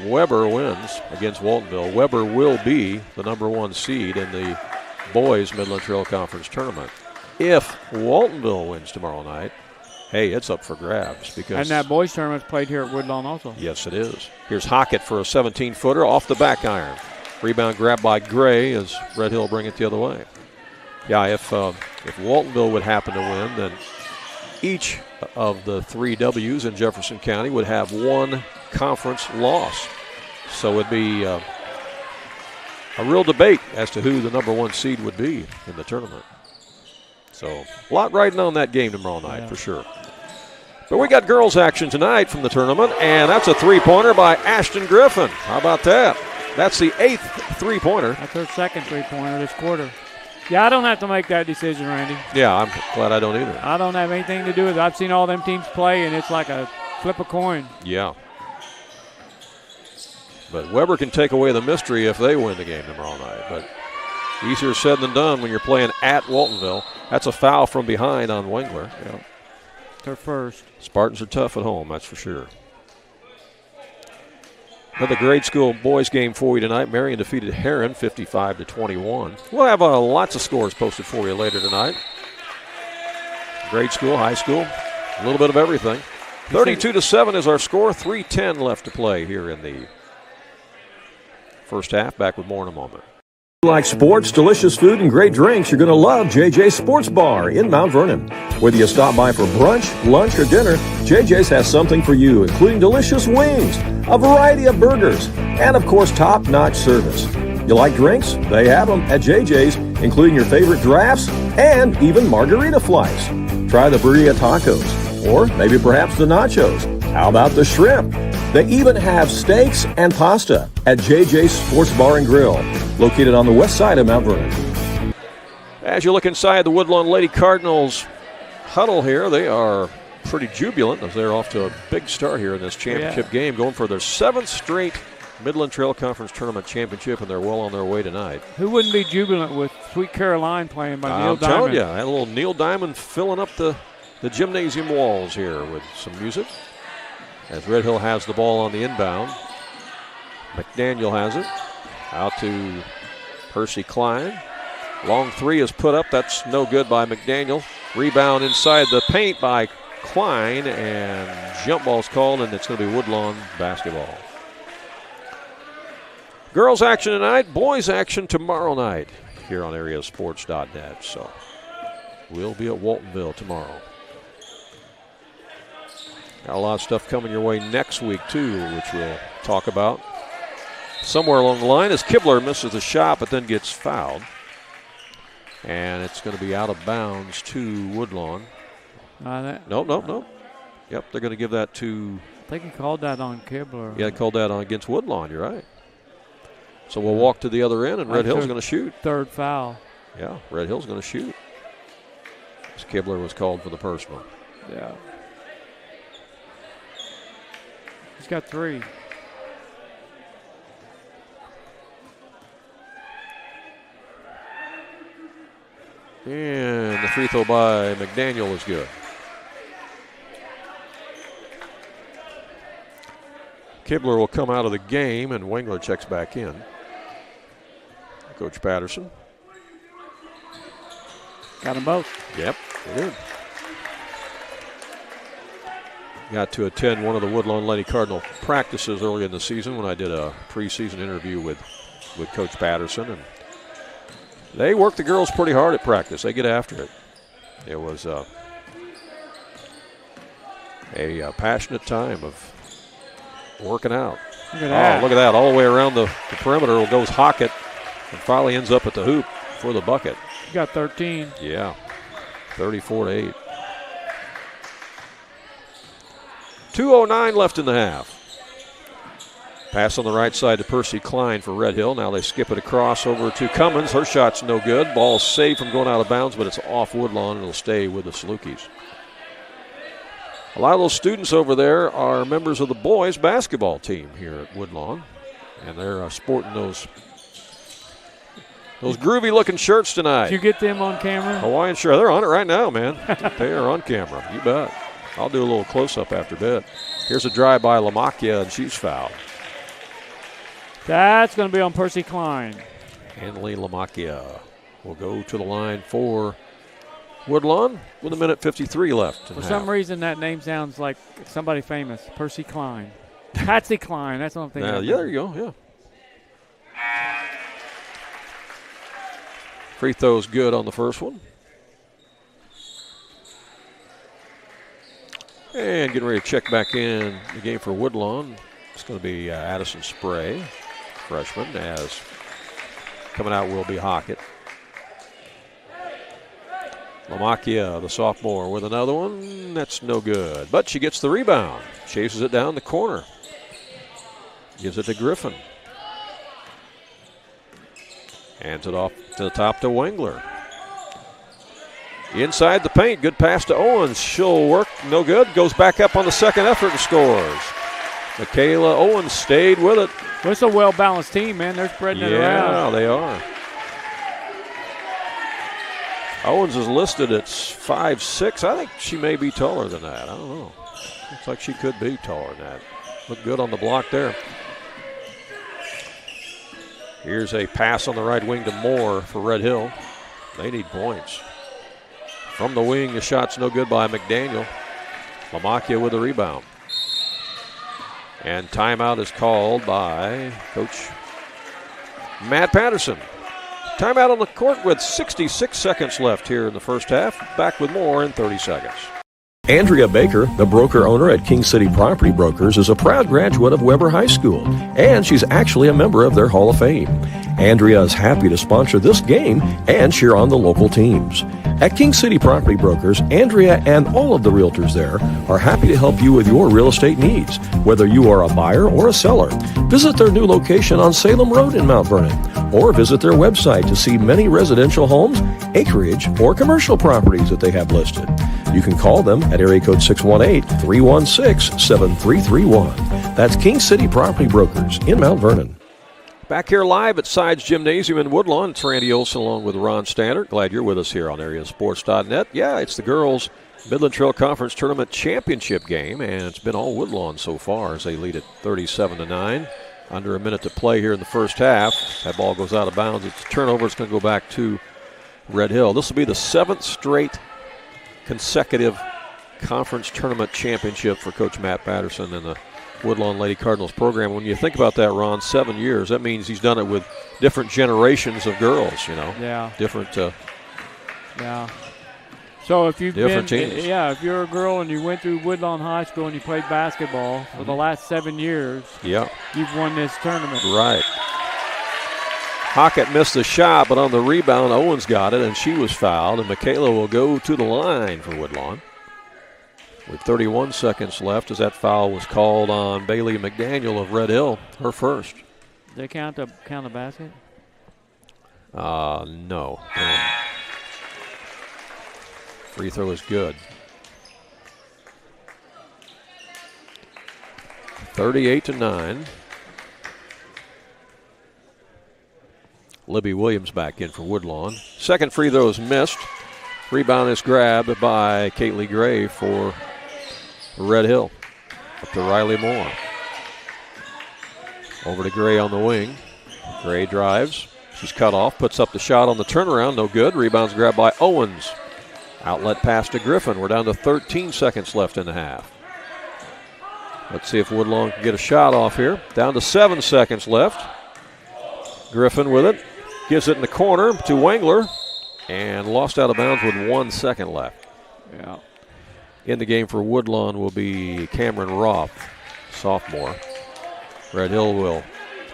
Weber wins against Waltonville, Weber will be the #1 seed in the boys Midland Trail Conference tournament. If Waltonville wins tomorrow night, hey, it's up for grabs. And that boys tournament's played here at Woodlawn also. Yes, it is. Here's Hockett for a 17-footer off the back iron. Rebound grabbed by Gray as Red Hill bring it the other way. Yeah, if Waltonville would happen to win, then each of the 3 W's in Jefferson County would have 1 conference loss. So it'd be a real debate as to who the #1 seed would be in the tournament. So a lot riding on that game tomorrow night for sure. But we got girls action tonight from the tournament, and that's a 3-pointer by Ashton Griffin. How about that? That's the 8th 3-pointer. That's her second 3-pointer this quarter. Yeah, I don't have to make that decision, Randy. Yeah, I'm glad I don't either. I don't have anything to do with it. I've seen all them teams play, and it's like a flip a coin. Yeah. But Weber can take away the mystery if they win the game tomorrow night. But easier said than done when you're playing at Waltonville. That's a foul from behind on Wengler. Yeah. Their first. Spartans are tough at home, that's for sure. Another grade school boys game for you tonight. Marion defeated Heron 55-21. We'll have lots of scores posted for you later tonight. Grade school, high school, a little bit of everything. 32-7 is our score. 3:10 left to play here in the first half. Back with more in a moment. Like sports, delicious food, and great drinks, you're going to love JJ's Sports Bar in Mount Vernon. Whether you stop by for brunch, lunch, or dinner, JJ's has something for you, including delicious wings, a variety of burgers, and, of course, top-notch service. You like drinks? They have them at JJ's, including your favorite drafts and even margarita flights. Try the burrito tacos, or maybe perhaps the nachos. How about the shrimp? They even have steaks and pasta at JJ's Sports Bar and Grill, located on the west side of Mount Vernon. As you look inside the Woodlawn Lady Cardinals huddle here, they are pretty jubilant as they're off to a big start here in this championship game, going for their 7th straight Midland Trail Conference Tournament championship, and they're well on their way tonight. Who wouldn't be jubilant with Sweet Caroline playing by Neil Diamond? I'm telling you, I had a little Neil Diamond filling up the gymnasium walls here with some music. As Red Hill has the ball on the inbound. McDaniel has it. Out to Percy Klein. Long 3 is put up. That's no good by McDaniel. Rebound inside the paint by Klein, and jump ball's called, and it's going to be Woodlawn basketball. Girls action tonight, boys action tomorrow night here on AreaSports.net. So we'll be at Waltonville tomorrow. Got a lot of stuff coming your way next week, too, which we'll talk about. Somewhere along the line, as Kibler misses the shot but then gets fouled. And it's going to be out of bounds to Woodlawn. Nope. Yep, they're going to give that to... I think he called that on Kibler. Yeah, he called that on against Woodlawn, you're right. So we'll walk to the other end, and Red Hill's going to shoot. Third foul. Yeah, Red Hill's going to shoot. As Kibler was called for the personal. Yeah. He's got 3. And the free throw by McDaniel is good. Kibler will come out of the game, and Wengler checks back in. Coach Patterson. Got them both. Yep, they did. Got to attend one of the Woodlawn Lady Cardinal practices early in the season when I did a preseason interview with Coach Patterson, and they work the girls pretty hard at practice. They get after it. It was a passionate time of working out. Look at that. Oh, look at that. All the way around the perimeter goes Hockett and finally ends up at the hoop for the bucket. You got 13. Yeah, 34-8. 2:09 left in the half. Pass on the right side to Percy Klein for Red Hill. Now they skip it across over to Cummins. Her shot's no good. Ball saved from going out of bounds, but it's off Woodlawn, and it'll stay with the Salukis. A lot of those students over there are members of the boys basketball team here at Woodlawn, and they're sporting those groovy-looking shirts tonight. Did you get them on camera? Hawaiian shirt. They're on it right now, man. They are on camera. You bet. I'll do a little close-up after bed. Here's a drive by Lamakia, and she's fouled. That's going to be on Percy Klein. Hanley Lamakia will go to the line for Woodlawn with 1:53 left. For some reason, that name sounds like somebody famous. Percy Klein. Patsy Klein. That's what I'm thinking of. Yeah, there you go. Yeah. Free throw's good on the first one. And getting ready to check back in the game for Woodlawn. It's going to be Addison Spray, freshman, as coming out will be Hockett. Lamakia, the sophomore, with another one. That's no good. But she gets the rebound. Chases it down the corner. Gives it to Griffin. Hands it off to the top to Wengler. Inside the paint. Good pass to Owens. She'll work. No good. Goes back up on the second effort and scores. Michaela Owens stayed with it. Well, it's a well-balanced team, man. They're spreading it around. Yeah, they are. Owens is listed at 5'6". I think she may be taller than that. I don't know. Looks like she could be taller than that. Looked good on the block there. Here's a pass on the right wing to Moore for Red Hill. They need points. From the wing, the shot's no good by McDaniel. Lamakia with the rebound. And timeout is called by Coach Matt Patterson. Timeout on the court with 66 seconds left here in the first half. Back with more in 30 seconds. Andrea Baker, the broker owner at King City Property Brokers, is a proud graduate of Weber High School, and she's actually a member of their Hall of Fame. Andrea is happy to sponsor this game and cheer on the local teams. At King City Property Brokers, Andrea and all of the realtors there are happy to help you with your real estate needs, whether you are a buyer or a seller. Visit their new location on Salem Road in Mount Vernon, or visit their website to see many residential homes, acreage, or commercial properties that they have listed. You can call them at area code 618-316-7331. That's King City Property Brokers in Mount Vernon. Back here live at Sides Gymnasium in Woodlawn. It's Randy Olson along with Ron Stannard. Glad you're with us here on AreaSports.net. Yeah, it's the girls' Midland Trail Conference Tournament Championship game, and it's been all Woodlawn so far as they lead at 37-9. Under a minute to play here in the first half. That ball goes out of bounds. It's a turnover. It's going to go back to Red Hill. This will be the 7th straight consecutive conference tournament championship for Coach Matt Patterson and the Woodlawn Lady Cardinals program. When you think about that, Ron, 7 years, that means he's done it with different generations of girls, you know. Yeah. Different. Yeah. So if you've different been, teams. yeah, if you're a girl and you went through Woodlawn High School and you played basketball for the last 7 years, yeah, you've won this tournament. Right. Hockett missed the shot, but on the rebound, Owens got it, and she was fouled, and Michaela will go to the line for Woodlawn. With 31 seconds left, as that foul was called on Bailey McDaniel of Red Hill, her first. Did they count the basket? No. Free throw is good. 38-9. Libby Williams back in for Woodlawn. Second free throw is missed. Rebound is grabbed by Caitlin Gray for Red Hill. Up to Riley Moore. Over to Gray on the wing. Gray drives. She's cut off. Puts up the shot on the turnaround. No good. Rebound's grabbed by Owens. Outlet pass to Griffin. We're down to 13 seconds left in the half. Let's see if Woodlawn can get a shot off here. Down to 7 seconds left. Griffin with it. Gives it in the corner to Wengler. And lost out of bounds with 1 second left. Yeah. In the game for Woodlawn will be Cameron Roth, sophomore. Red Hill will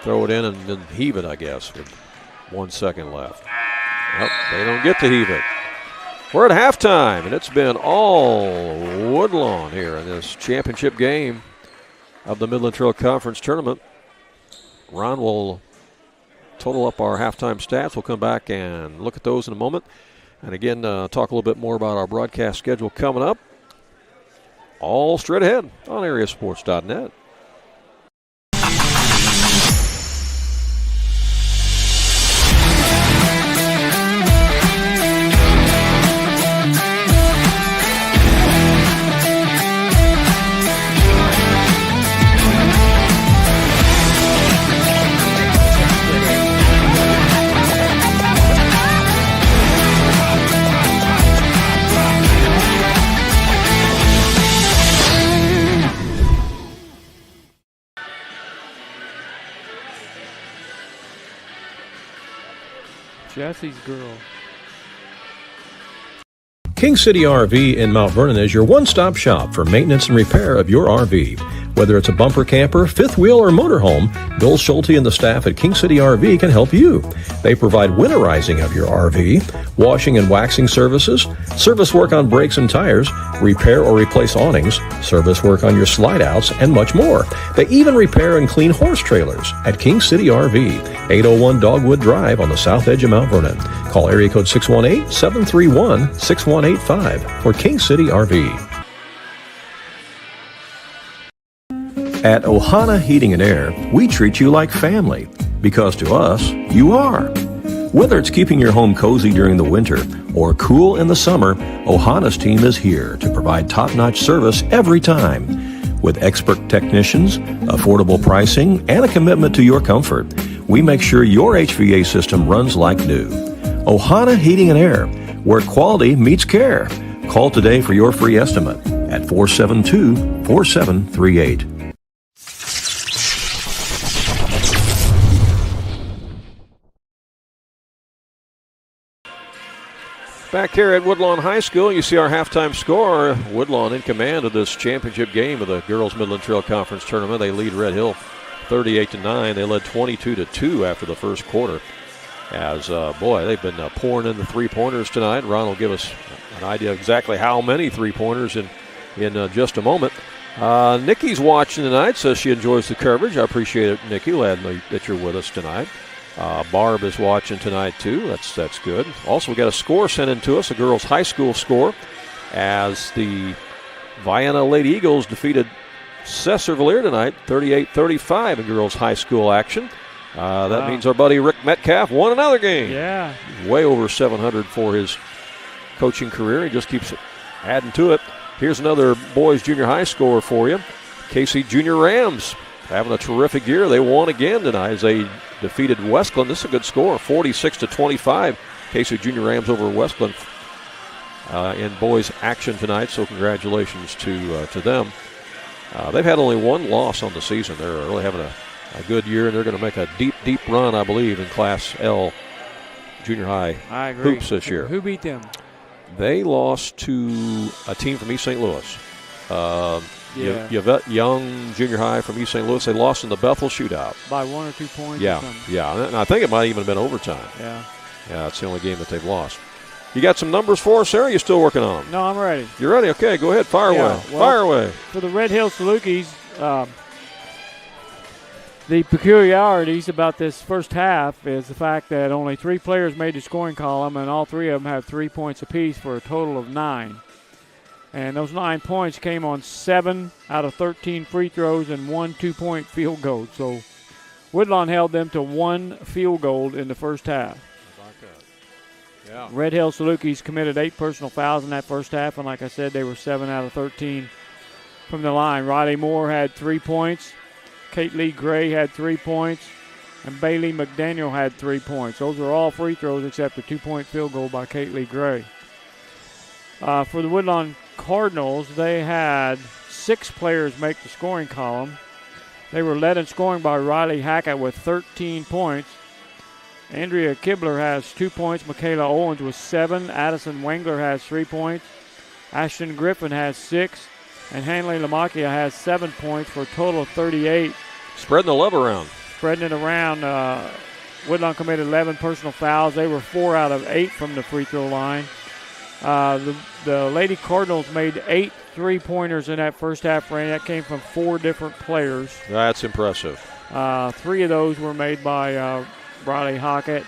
throw it in and then heave it, I guess, with 1 second left. Nope, they don't get to heave it. We're at halftime, and it's been all Woodlawn here in this championship game of the Midland Trail Conference Tournament. Ron will total up our halftime stats. We'll come back and look at those in a moment. And again, talk a little bit more about our broadcast schedule coming up. All straight ahead on AreaSports.net. Jesse's girl. King City RV in Mount Vernon is your one-stop shop for maintenance and repair of your RV. Whether it's a bumper camper, fifth wheel, or motorhome, Bill Schulte and the staff at King City RV can help you. They provide winterizing of your RV, washing and waxing services, service work on brakes and tires, repair or replace awnings, service work on your slide-outs, and much more. They even repair and clean horse trailers at King City RV, 801 Dogwood Drive on the south edge of Mount Vernon. Call area code 618-731-6185 for King City RV. At Ohana Heating and Air, we treat you like family, because to us, you are. Whether it's keeping your home cozy during the winter or cool in the summer, Ohana's team is here to provide top-notch service every time. With expert technicians, affordable pricing, and a commitment to your comfort, we make sure your HVAC system runs like new. Ohana Heating and Air, where quality meets care. Call today for your free estimate at 472-4738. Back here at Woodlawn High School, you see our halftime score. Woodlawn in command of this championship game of the Girls Midland Trail Conference Tournament. They lead Red Hill 38-9. They led 22-2 after the first quarter. As, they've been pouring in the three-pointers tonight. Ron will give us an idea of exactly how many three-pointers in just a moment. Nikki's watching tonight, says she enjoys the coverage. I appreciate it, Nikki. Glad that you're with us tonight. Barb is watching tonight, too. That's good. Also, we got a score sent in to us, a girls' high school score, as the Vienna Lady Eagles defeated Cesar-Valliere tonight, 38-35 in girls' high school action. That means our buddy Rick Metcalf won another game. Yeah. Way over 700 for his coaching career. He just keeps adding to it. Here's another boys' junior high score for you. Casey Junior Rams having a terrific year. They won again tonight as they defeated Westglen. This is a good score, 46-25. Casey Junior Rams over Westglen in boys action tonight, so congratulations to them. They've had only one loss on the season. They're really having a good year, and they're going to make a deep, deep run, I believe, in Class L junior high hoops this year. Who beat them? They lost to a team from East St. Louis. Yvette Young Junior High from East St. Louis. They lost in the Bethel shootout. By 1 or 2 points? Yeah, and I think it might even have been overtime. Yeah, it's the only game that they've lost. You got some numbers for us, Sarah? You still working on them? No, I'm ready. You're ready? Okay, go ahead. Fire away. Fire away. For the Red Hill Salukis, the peculiarities about this first half is the fact that only 3 players made the scoring column, and all 3 of them have 3 points apiece for a total of 9. And those 9 points came on 7 out of 13 free throws and 1 2-point field goal. So Woodlawn held them to 1 field goal in the first half. Yeah. Red Hill Salukis committed 8 personal fouls in that first half, and like I said, they were 7 out of 13 from the line. Riley Moore had 3 points. Kate Lee Gray had 3 points. And Bailey McDaniel had 3 points. Those were all free throws except a 2-point field goal by Kate Lee Gray. For the Woodlawn Cardinals, they had 6 players make the scoring column. They were led in scoring by Riley Hackett with 13 points. Andrea Kibler has 2 points. Michaela Owens with 7. Addison Wengler has 3 points. Ashton Griffin has 6. And Hanley Lamacchia has 7 points for a total of 38 Spreading the love around. Spreading it around. Woodlawn committed 11 personal fouls. They were 4 out of 8 from the free throw line. The Lady Cardinals made 8 3-pointers in that first half range. That came from 4 different players. That's impressive. 3 of those were made by Riley Hockett.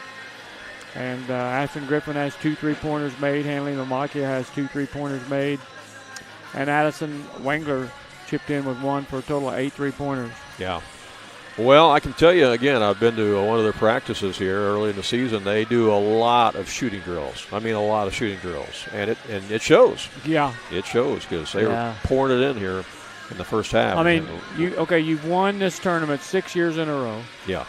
And Ashton Griffin has 2 3-pointers made. Hanley Lamakia has 2 3-pointers made. And Addison Wengler chipped in with 1 for a total of 8 3-pointers. Yeah. Well, I can tell you, again, I've been to one of their practices here early in the season. They do a lot of shooting drills. I mean, a lot of shooting drills. And it shows. Yeah. It shows because they were pouring it in here in the first half. I mean, you've won this tournament 6 years in a row. Yeah.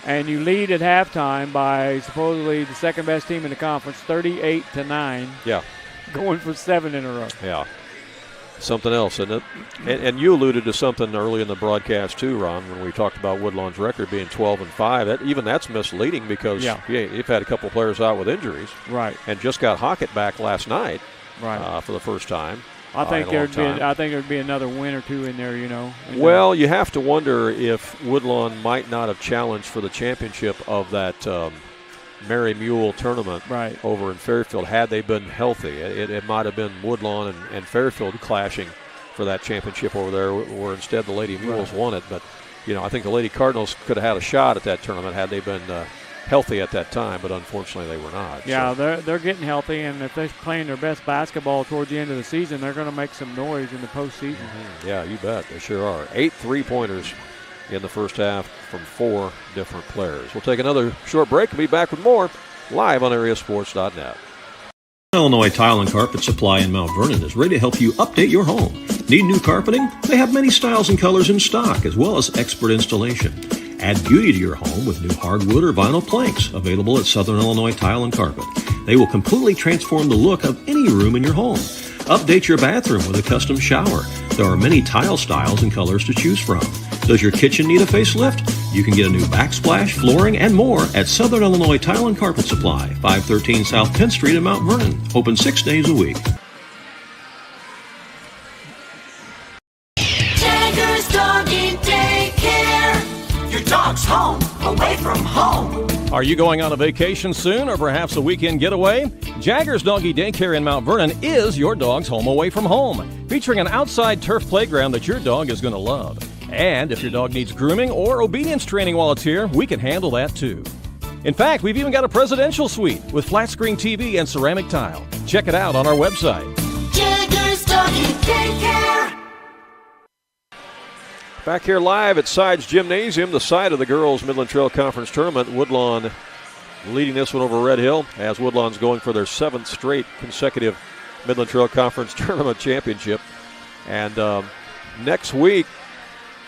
And you lead at halftime by supposedly the second-best team in the conference, 38-9. Yeah. Going for 7 in a row. Yeah. Something else, isn't it? And you alluded to something early in the broadcast too, Ron, when we talked about Woodlawn's record being 12-5. That's misleading because they've had a couple players out with injuries, right? And just got Hockett back last night, right, for the first time. I think there'd be another win or 2 in there, Well, you have to wonder if Woodlawn might not have challenged for the championship of that Mary Mule tournament over in Fairfield had they been healthy. It might have been Woodlawn and Fairfield clashing for that championship over there, where instead the Lady Mules won it. But, I think the Lady Cardinals could have had a shot at that tournament had they been healthy at that time, but unfortunately they were not. Yeah, so they're getting healthy, and if they're playing their best basketball towards the end of the season, they're going to make some noise in the postseason. Mm-hmm. Yeah, you bet. They sure are. 8 3-pointers in the first half from 4 different players. We'll take another short break and be back with more live on AreaSports.net. Illinois Tile and Carpet Supply in Mount Vernon is ready to help you update your home. Need new carpeting? They have many styles and colors in stock, as well as expert installation. Add beauty to your home with new hardwood or vinyl planks available at Southern Illinois Tile and Carpet. They will completely transform the look of any room in your home. Update your bathroom with a custom shower. There are many tile styles and colors to choose from. Does your kitchen need a facelift? You can get a new backsplash, flooring, and more at Southern Illinois Tile and Carpet Supply, 513 South 10th Street in Mount Vernon. Open 6 days a week. Jagger's Doggy Daycare. Your dog's home, away from home. Are you going on a vacation soon or perhaps a weekend getaway? Jagger's Doggy Daycare in Mount Vernon is your dog's home away from home, featuring an outside turf playground that your dog is going to love. And if your dog needs grooming or obedience training while it's here, we can handle that too. In fact, we've even got a presidential suite with flat screen TV and ceramic tile. Check it out on our website. Jagger's Doggy Daycare. Back here live at Sides Gymnasium, the site of the girls' Midland Trail Conference Tournament. Woodlawn leading this one over Red Hill as Woodlawn's going for their 7th straight consecutive Midland Trail Conference Tournament championship. And next week,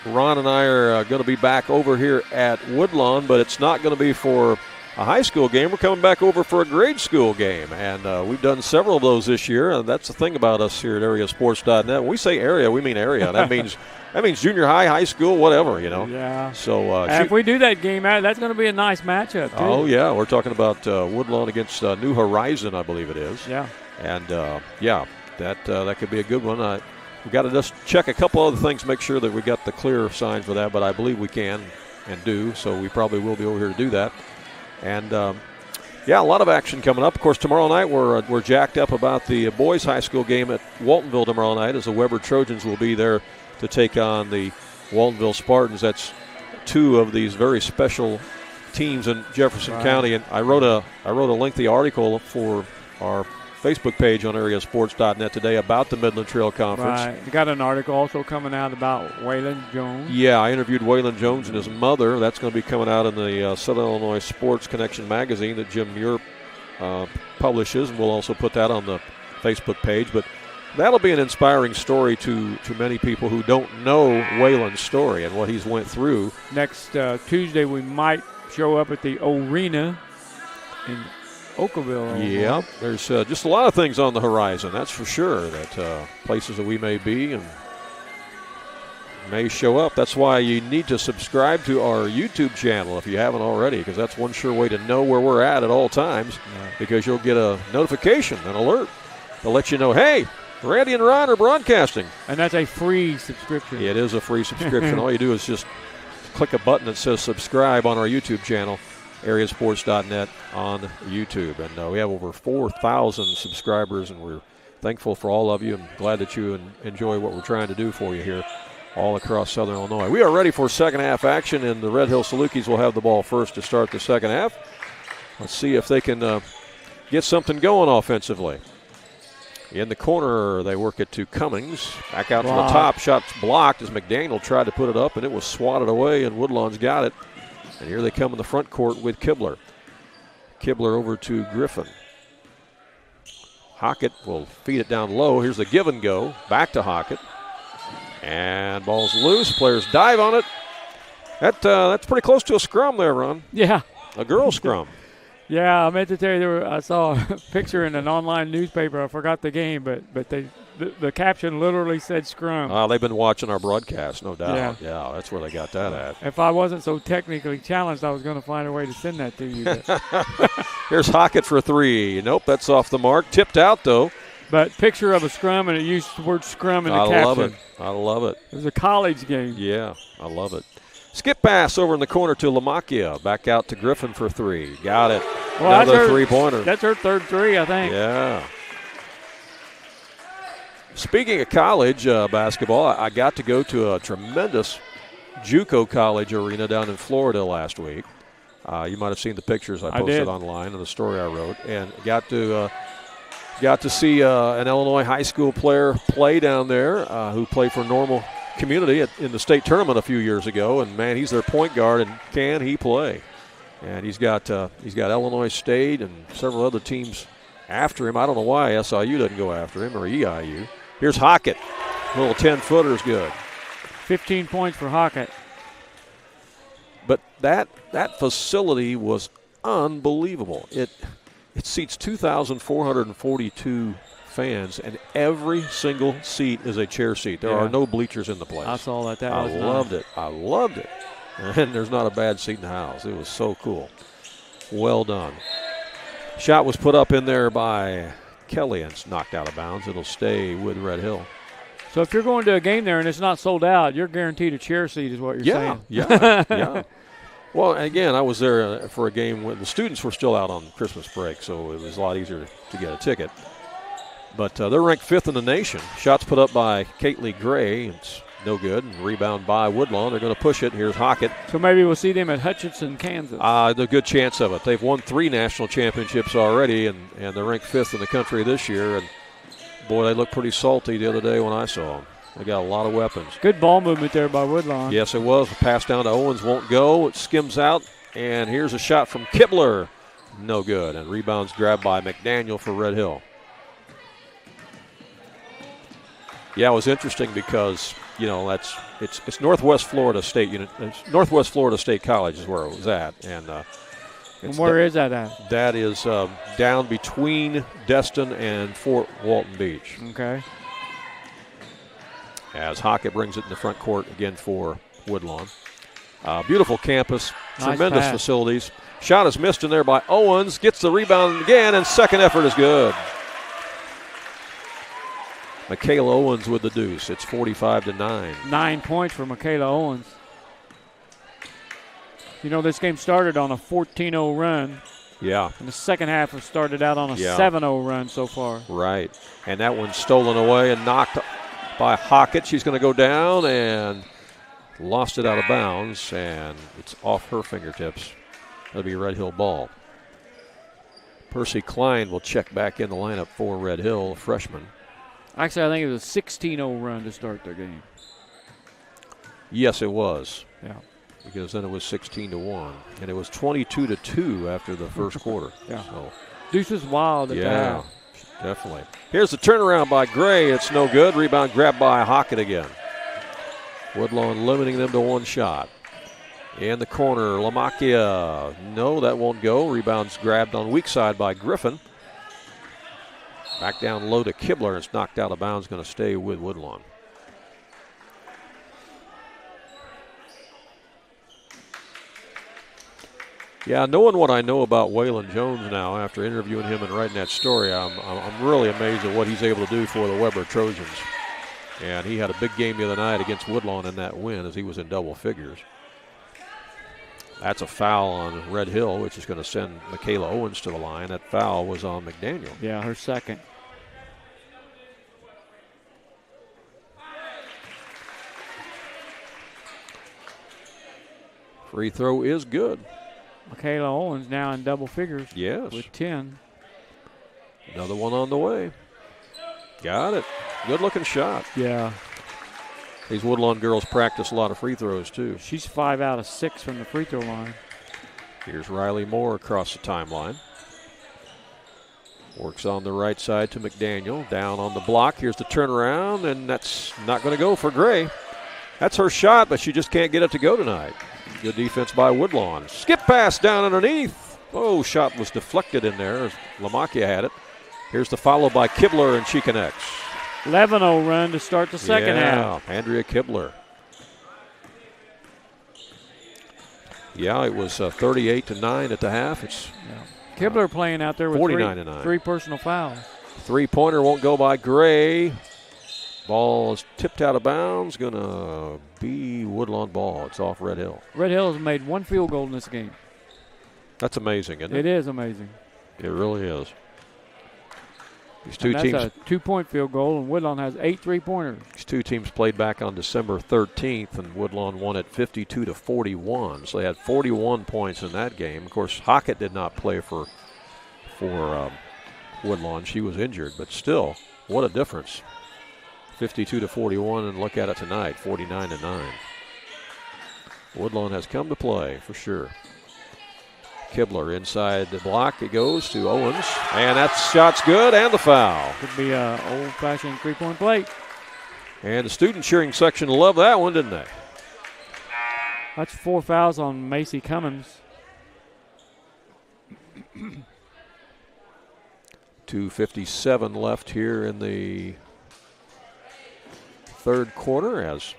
Ron and I are going to be back over here at Woodlawn, but it's not going to be for a high school game. We're coming back over for a grade school game, and we've done several of those this year, and that's the thing about us here at AreaSports.net. When we say area, we mean area. That means junior high, high school, whatever, Yeah. So if we do that game, that's going to be a nice matchup, too. Oh, yeah. We're talking about Woodlawn against New Horizon, I believe it is. Yeah. And, that could be a good one. We've got to just check a couple other things, make sure that we got the clear sign for that, but I believe we can and do, so we probably will be over here to do that. And, a lot of action coming up. Of course, tomorrow night we're jacked up about the boys' high school game at Waltonville tomorrow night, as the Weber Trojans will be there to take on the Waltonville Spartans. That's 2 of these very special teams in Jefferson County, and I wrote a lengthy article for our Facebook page on AreaSports.net today about the Midland Trail Conference. Right. You got an article also coming out about Waylon Jones. Yeah, I interviewed Waylon Jones and his mother. That's going to be coming out in the Southern Illinois Sports Connection magazine that Jim Muir publishes, and we'll also put that on the Facebook page. But that'll be an inspiring story to many people who don't know Waylon's story and what he's went through. Next Tuesday, we might show up at the arena in Oakville. Yeah, there's just a lot of things on the horizon, that's for sure, that places that we may be and may show up. That's why you need to subscribe to our YouTube channel if you haven't already, because that's one sure way to know where we're at all times, because you'll get a notification, an alert. They'll let you know, hey, Randy and Ron are broadcasting. And that's a free subscription. It is a free subscription. All you do is just click a button that says subscribe on our YouTube channel, AreaSports.net on YouTube. And we have over 4,000 subscribers, and we're thankful for all of you and glad that you enjoy what we're trying to do for you here all across Southern Illinois. We are ready for second half action, and the Red Hill Salukis will have the ball first to start the second half. Let's see if they can get something going offensively. In the corner, they work it to Cummings. Back out to the top. Shot's blocked as McDaniel tried to put it up, and it was swatted away, and Woodlawn's got it. And here they come in the front court with Kibler. Kibler over to Griffin. Hockett will feed it down low. Here's the give and go. Back to Hockett. And ball's loose. Players dive on it. That's pretty close to a scrum there, Ron. Yeah. A girls' scrum. Yeah, I meant to tell you, I saw a picture in an online newspaper. I forgot the game, but the caption literally said scrum. They've been watching our broadcast, no doubt. Yeah, that's where they got that at. If I wasn't so technically challenged, I was going to find a way to send that to you. Here's Hockett for three. Nope, that's off the mark. Tipped out, though. But picture of a scrum, and it used the word scrum in the caption. I love it. I love it. It was a college game. Yeah, I love it. Skip pass over in the corner to Lamacchia. Back out to Griffin for three. Got it. Well, another three-pointer. That's her third three, I think. Yeah. Speaking of college basketball, I got to go to a tremendous JUCO college arena down in Florida last week. You might have seen the pictures I posted online and the story I wrote, and got to see an Illinois high school player play down there who played for Normal Community in the state tournament a few years ago, and man, he's their point guard, and can he play? And he's got Illinois State and several other teams after him. I don't know why SIU doesn't go after him, or EIU. Here's Hockett. Little 10-footer is good. 15 points for Hockett. But that facility was unbelievable. It seats 2,442 fans, and every single seat is a chair seat. There are no bleachers in the place. I saw that. I loved it. I loved it. And there's not a bad seat in the house. It was so cool. Well done. Shot was put up in there by Kelly, and it's knocked out of bounds. It'll stay with Red Hill. So if you're going to a game there and it's not sold out, you're guaranteed a chair seat is what you're saying. Yeah. Well, again, I was there for a game when the students were still out on Christmas break, so it was a lot easier to get a ticket. But they're ranked 5th in the nation. Shots put up by Caitley Gray. It's no good. And rebound by Woodlawn. They're going to push it. Here's Hockett. So maybe we'll see them at Hutchinson, Kansas. There's a good chance of it. They've won 3 national championships already, and they're ranked 5th in the country this year. And, boy, they looked pretty salty the other day when I saw them. They got a lot of weapons. Good ball movement there by Woodlawn. Yes, it was. The pass down to Owens won't go. It skims out, and here's a shot from Kibler. No good. And rebounds grabbed by McDaniel for Red Hill. Yeah, it was interesting because, it's Northwest Florida State. Northwest Florida State College is where it was at. And where is that at? That is down between Destin and Fort Walton Beach. Okay. As Hockett brings it in the front court again for Woodlawn. Beautiful campus, tremendous facilities. Shot is missed in there by Owens. Gets the rebound again, and second effort is good. Michaela Owens with the deuce. It's 45-9. 9 points for Michaela Owens. This game started on a 14-0 run. Yeah. And the second half has started out on a 7-0 run so far. Right. And that one's stolen away and knocked by Hockett. She's going to go down and lost it out of bounds, and it's off her fingertips. That'll be Red Hill ball. Percy Klein will check back in the lineup for Red Hill, a freshman. Actually, I think it was a 16-0 run to start their game. Yes, it was. Yeah. Because then it was 16-1, and it was 22-2 after the first quarter. Yeah. So, Deuce is wild at that. Definitely. Here's the turnaround by Gray. It's no good. Rebound grabbed by Hockett again. Woodlawn limiting them to one shot. In the corner, Lamacchia. No, that won't go. Rebound's grabbed on weak side by Griffin. Back down low to Kibler. It's knocked out of bounds. Going to stay with Woodlawn. Yeah, knowing what I know about Waylon Jones now after interviewing him and writing that story, I'm really amazed at what he's able to do for the Weber Trojans. And he had a big game the other night against Woodlawn in that win as he was in double figures. That's a foul on Red Hill, which is going to send Michaela Owens to the line. That foul was on McDaniel. Yeah, her second. Free throw is good. Michaela Owens now in double figures. Yes. With 10. Another one on the way. Got it. Good looking shot. Yeah. These Woodlawn girls practice a lot of free throws too. She's 5 out of 6 from the free throw line. Here's Riley Moore across the timeline. Works on the right side to McDaniel. Down on the block. Here's the turnaround, and that's not going to go for Gray. That's her shot, but she just can't get it to go tonight. Good defense by Woodlawn. Skip pass down underneath. Oh, shot was deflected in there as Lamakia had it. Here's the follow by Kibler, and she connects. 11-0 run to start the second half. Andrea Kibler. Yeah, it was 38-9 at the half. It's Kibler playing out there with 49-9. three personal fouls. Three-pointer won't go by Gray. Ball is tipped out of bounds. Going to be Woodlawn ball. It's off Red Hill. Red Hill has made 1 field goal in this game. That's amazing, isn't it? It is amazing. It really is. These That's a 2-point field goal, and Woodlawn has 8 3-pointers. These two teams played back on December 13th, and Woodlawn won at 52-41. So they had 41 points in that game. Of course, Hockett did not play for Woodlawn. She was injured, but still, what a difference. 52-41, and look at it tonight, 49-9. Woodlawn has come to play for sure. Kibler inside the block. It goes to Owens. And that shot's good, and the foul. Could be an old-fashioned 3-point play. And the student cheering section loved that one, didn't they? That's 4 fouls on Macy Cummins. 2:57 left here in the third quarter as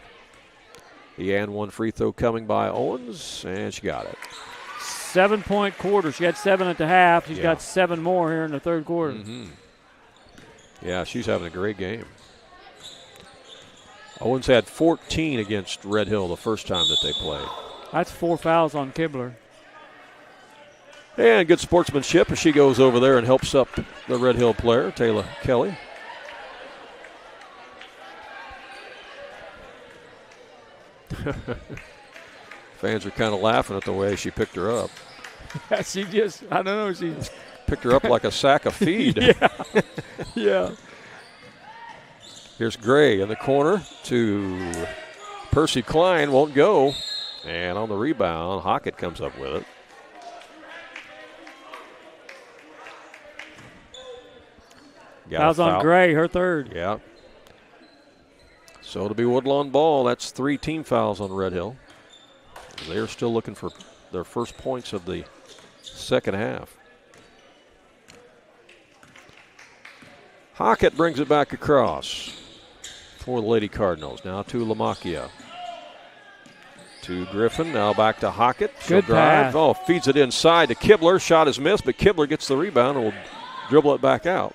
the and one free throw coming by Owens, and she got it. 7-point quarter. She had 7 at the half. She's got 7 more here in the third quarter. Mm-hmm. Yeah, she's having a great game. Owens had 14 against Red Hill the first time that they played. That's 4 fouls on Kibler. And good sportsmanship as she goes over there and helps up the Red Hill player, Taylor Kelly. Fans are kind of laughing at the way she picked her up. She just, I don't know, she picked her up like a sack of feed. Yeah. Here's Gray in the corner to Percy Klein, won't go. And on the rebound, Hockett comes up with it. Fouls on Gray, her third. Yeah. So to be Woodlawn ball, that's 3 team fouls on Red Hill. They're still looking for their first points of the second half. Hockett brings it back across for the Lady Cardinals. Now to Lamakia. To Griffin, now back to Hockett. She'll Good drive. pass. Oh, feeds it inside to Kibler. Shot is missed, but Kibler gets the rebound and will dribble it back out.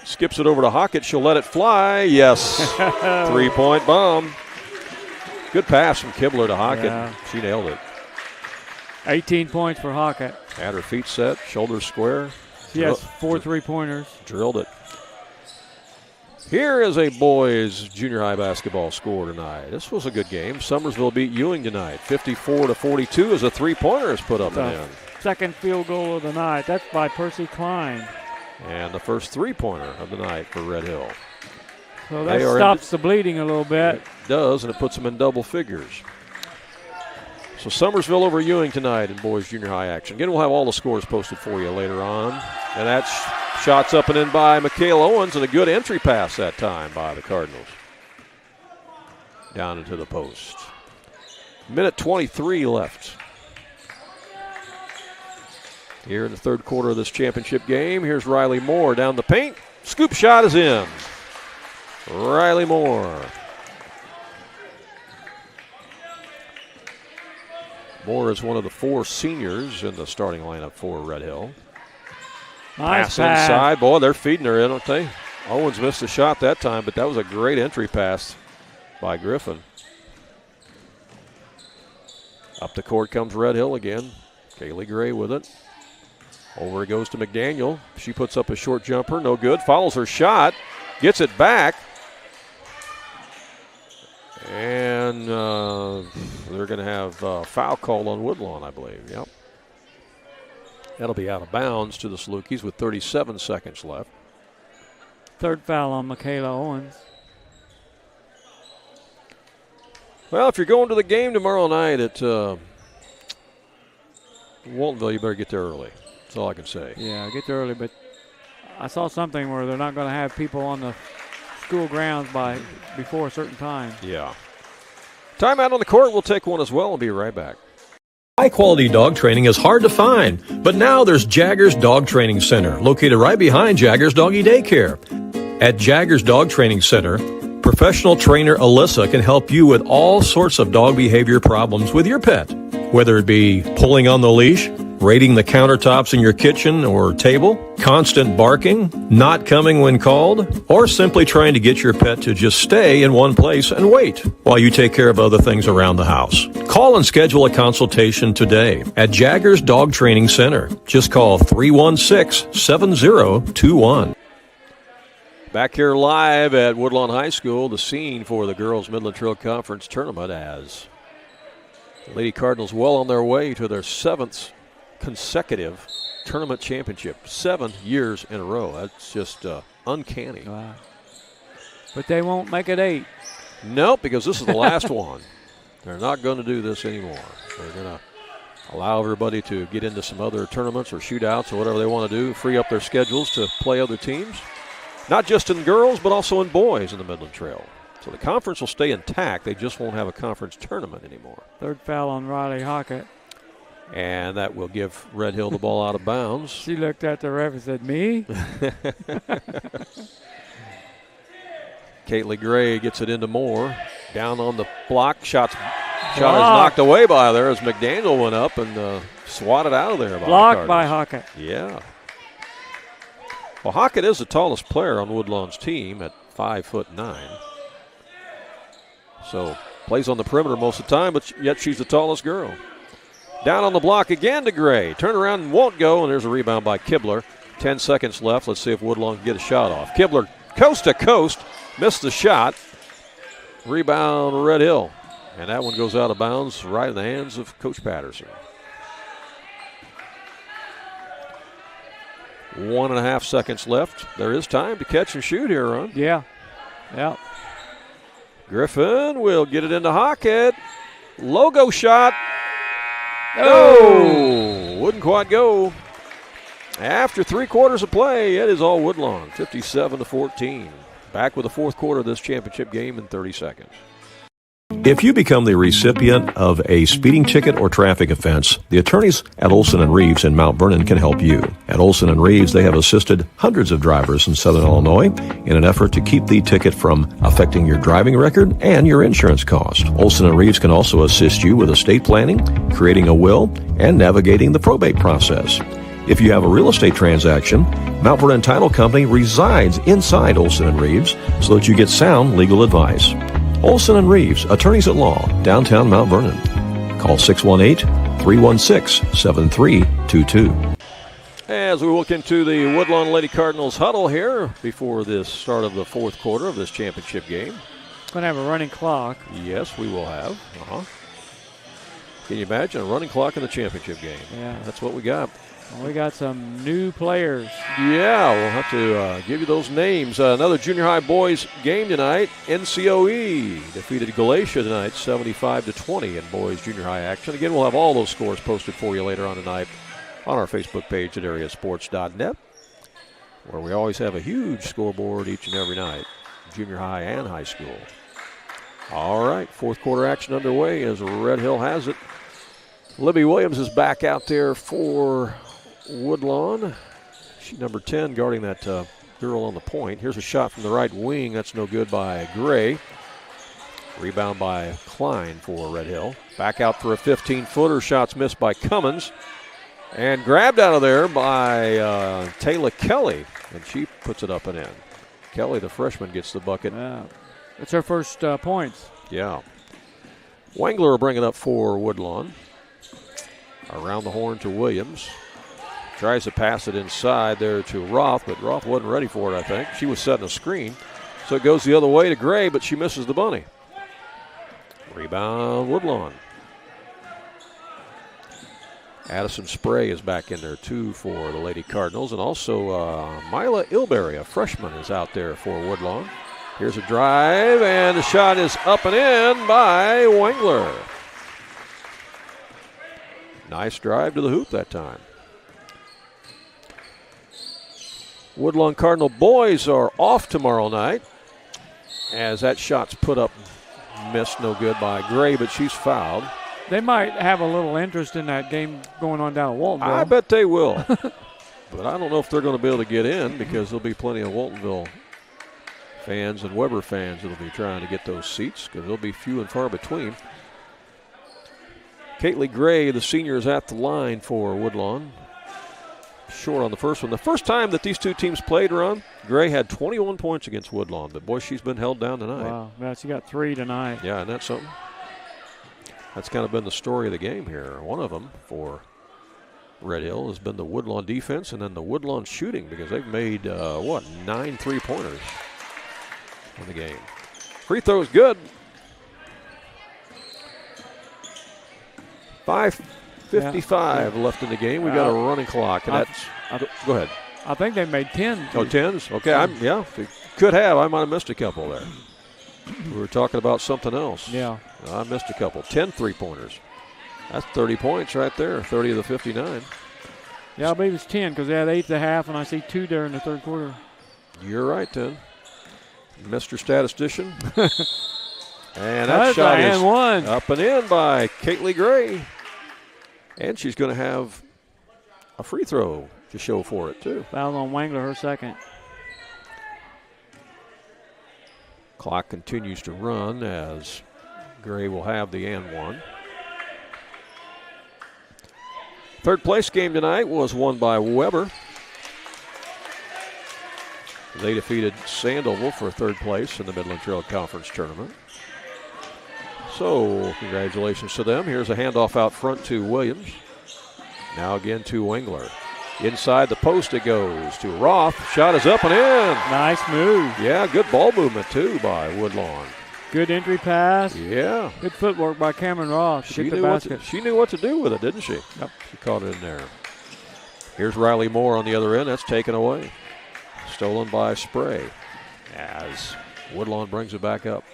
Skips it over to Hockett. She'll let it fly. Yes. 3-point bomb. Good pass from Kibler to Hockett. Yeah. She nailed it. 18 points for Hockett. Had her feet set, shoulders square. She has 4 3-pointers. Drilled it. Here is a boys junior high basketball score tonight. This was a good game. Summersville beat Ewing tonight. 54-42 as a 3-pointer is put up and in. Second field goal of the night. That's by Percy Klein. And the first 3-pointer of the night for Red Hill. So that stops the bleeding a little bit. It does, and it puts them in double figures. So Summersville over Ewing tonight in boys junior high action. Again, we'll have all the scores posted for you later on. And that's shots up and in by Michaela Owens, and a good entry pass that time by the Cardinals. Down into the post. Minute 23 left. Here in the third quarter of this championship game, here's Riley Moore down the paint. Scoop shot is in. Riley Moore. Moore is one of the 4 seniors in the starting lineup for Red Hill. Nice pass inside. Boy, they're feeding her in, don't they? Owens missed a shot that time, but that was a great entry pass by Griffin. Up the court comes Red Hill again. Kaylee Gray with it. Over it goes to McDaniel. She puts up a short jumper. No good. Follows her shot. Gets it back. And they're going to have a foul call on Woodlawn, I believe. Yep. That'll be out of bounds to the Salukis with 37 seconds left. Third foul on Michaela Owens. Well, if you're going to the game tomorrow night at Waltonville, you better get there early. That's all I can say. Yeah, get there early, but I saw something where they're not going to have people on the school grounds before a certain time. Yeah. Timeout on the court. We'll take one as well and be right back. High-quality dog training is hard to find, but now there's Jaggers Dog Training Center, located right behind Jaggers Doggy Daycare. At Jaggers Dog Training Center, professional trainer Alyssa can help you with all sorts of dog behavior problems with your pet, whether it be pulling on the leash, raiding the countertops in your kitchen or table, constant barking, not coming when called, or simply trying to get your pet to just stay in one place and wait while you take care of other things around the house. Call and schedule a consultation today at Jaggers Dog Training Center. Just call 316-7021. Back here live at Woodlawn High School, the scene for the Girls Midland Trail Conference Tournament as the Lady Cardinals well on their way to their 7th consecutive tournament championship. 7 years in a row. That's just uncanny. Wow. But they won't make it 8. Nope, because this is the last one. They're not going to do this anymore. They're going to allow everybody to get into some other tournaments or shootouts or whatever they want to do, free up their schedules to play other teams. Not just in girls, but also in boys in the Midland Trail. So the conference will stay intact. They just won't have a conference tournament anymore. Third foul on Riley Hockett. And that will give Red Hill the ball out of bounds. She looked at the ref and said, "Me?" Kaylee Gray gets it into Moore. Down on the block. Shot is knocked away by there as McDaniel went up and swatted out of there. Blocked by Hockett. Yeah. Well, Hockett is the tallest player on Woodlawn's team at 5'9". So plays on the perimeter most of the time, but yet she's the tallest girl. Down on the block again to Gray. Turn around and won't go, and there's a rebound by Kibler. 10 seconds left. Let's see if Woodlawn can get a shot off. Kibler coast to coast, missed the shot. Rebound Red Hill. And that one goes out of bounds right in the hands of Coach Patterson. 1.5 seconds left. There is time to catch and shoot here, Ron. Yeah. Griffin will get it into Hockett. Logo shot. Oh, wouldn't quite go. After 3 quarters of play, it is all Woodlawn, 57-14. Back with the fourth quarter of this championship game in 30 seconds. If you become the recipient of a speeding ticket or traffic offense, the attorneys at Olson & Reeves in Mount Vernon can help you. At Olson & Reeves, they have assisted hundreds of drivers in Southern Illinois in an effort to keep the ticket from affecting your driving record and your insurance cost. Olson & Reeves can also assist you with estate planning, creating a will, and navigating the probate process. If you have a real estate transaction, Mount Vernon Title Company resides inside Olson & Reeves so that you get sound legal advice. Olson & Reeves, attorneys at law, downtown Mount Vernon. Call 618-316-7322. As we look into the Woodlawn Lady Cardinals huddle here before the start of the fourth quarter of this championship game. Going to have a running clock. Yes, we will have. Can you imagine a running clock in the championship game? Yeah. That's what we got. Well, we got some new players. Yeah, we'll have to give you those names. Another junior high boys game tonight. NCOE defeated Galatia tonight 75-20 in boys junior high action. Again, we'll have all those scores posted for you later on tonight on our Facebook page at AreaSports.net, where we always have a huge scoreboard each and every night, junior high and high school. All right, fourth quarter action underway as Red Hill has it. Libby Williams is back out there for Woodlawn. She's number 10 guarding that girl on the point. Here's a shot from the right wing. That's no good by Gray. Rebound by Klein for Red Hill. Back out for a 15-footer. Shots missed by Cummins. And grabbed out of there by Taylor Kelly. And she puts it up and in. Kelly, the freshman, gets the bucket. Yeah. It's her first points. Yeah. Wangler will bring it up for Woodlawn. Around the horn to Williams. Tries to pass it inside there to Roth, but Roth wasn't ready for it, I think. She was setting a screen. So it goes the other way to Gray, but she misses the bunny. Rebound, Woodlawn. Addison Spray is back in there, too, for the Lady Cardinals. And also Mila Ilberry, a freshman, is out there for Woodlawn. Here's a drive, and the shot is up and in by Wengler. Nice drive to the hoop that time. Woodlawn Cardinal boys are off tomorrow night, as that shot's put up, missed, no good by Gray, but she's fouled. They might have a little interest in that game going on down at Waltonville. I bet they will. But I don't know if they're going to be able to get in, because there'll be plenty of Waltonville fans and Weber fans that'll be trying to get those seats, because they'll be few and far between. Caitlin Gray, the senior, is at the line for Woodlawn. Short on the first one. The first time that these two teams played, Ron, Gray had 21 points against Woodlawn, but boy, she's been held down tonight. Wow, yeah, she got 3 tonight. Yeah, and that's something. That's kind of been the story of the game here. One of them for Red Hill has been the Woodlawn defense, and then the Woodlawn shooting, because they've made, 9 3-pointers in the game. Free throw is good. 5:55 left in the game. We got a running clock, and go ahead. I think they made 10. Oh, 10s? Okay, they could have. I might have missed a couple there. We were talking about something else. Yeah. I missed a couple. 10 3-pointers. That's 30 points right there, 30 of the 59. Yeah, I believe it's 10, because they had 8 at the half, and I see 2 there in the third quarter. You're right, then. Mr. Statistician. And that shot is up and in by Caitlin Gray. And she's going to have a free throw to show for it, too. Foul on Wengler, her second. Clock continues to run as Gray will have the and one. Third place game tonight was won by Weber. They defeated Sandoval for third place in the Midland Trail Conference Tournament. So, congratulations to them. Here's a handoff out front to Williams. Now again to Wengler. Inside the post it goes to Roth. Shot is up and in. Nice move. Yeah, good ball movement, too, by Woodlawn. Good entry pass. Yeah. Good footwork by Cameron Roth. She knew what to do with it, didn't she? Yep. She caught it in there. Here's Riley Moore on the other end. That's taken away. Stolen by Spray as Woodlawn brings it back up.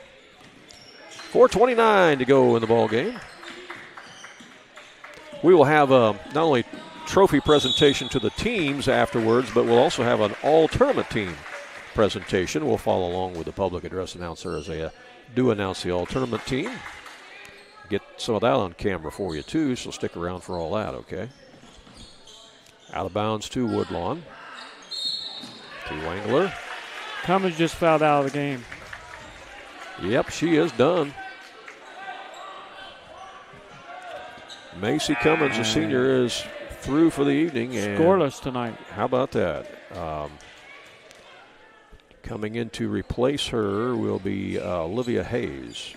4:29 to go in the ball game. We will have not only trophy presentation to the teams afterwards, but we'll also have an all-tournament team presentation. We'll follow along with the public address announcer as they do announce the all-tournament team. Get some of that on camera for you, too, so stick around for all that, okay? Out of bounds to Woodlawn. To Wengler. Cummins just fouled out of the game. Yep, she is done. Macy Cummins, the senior, is through for the evening. And scoreless tonight. How about that? Coming in to replace her will be Olivia Hayes,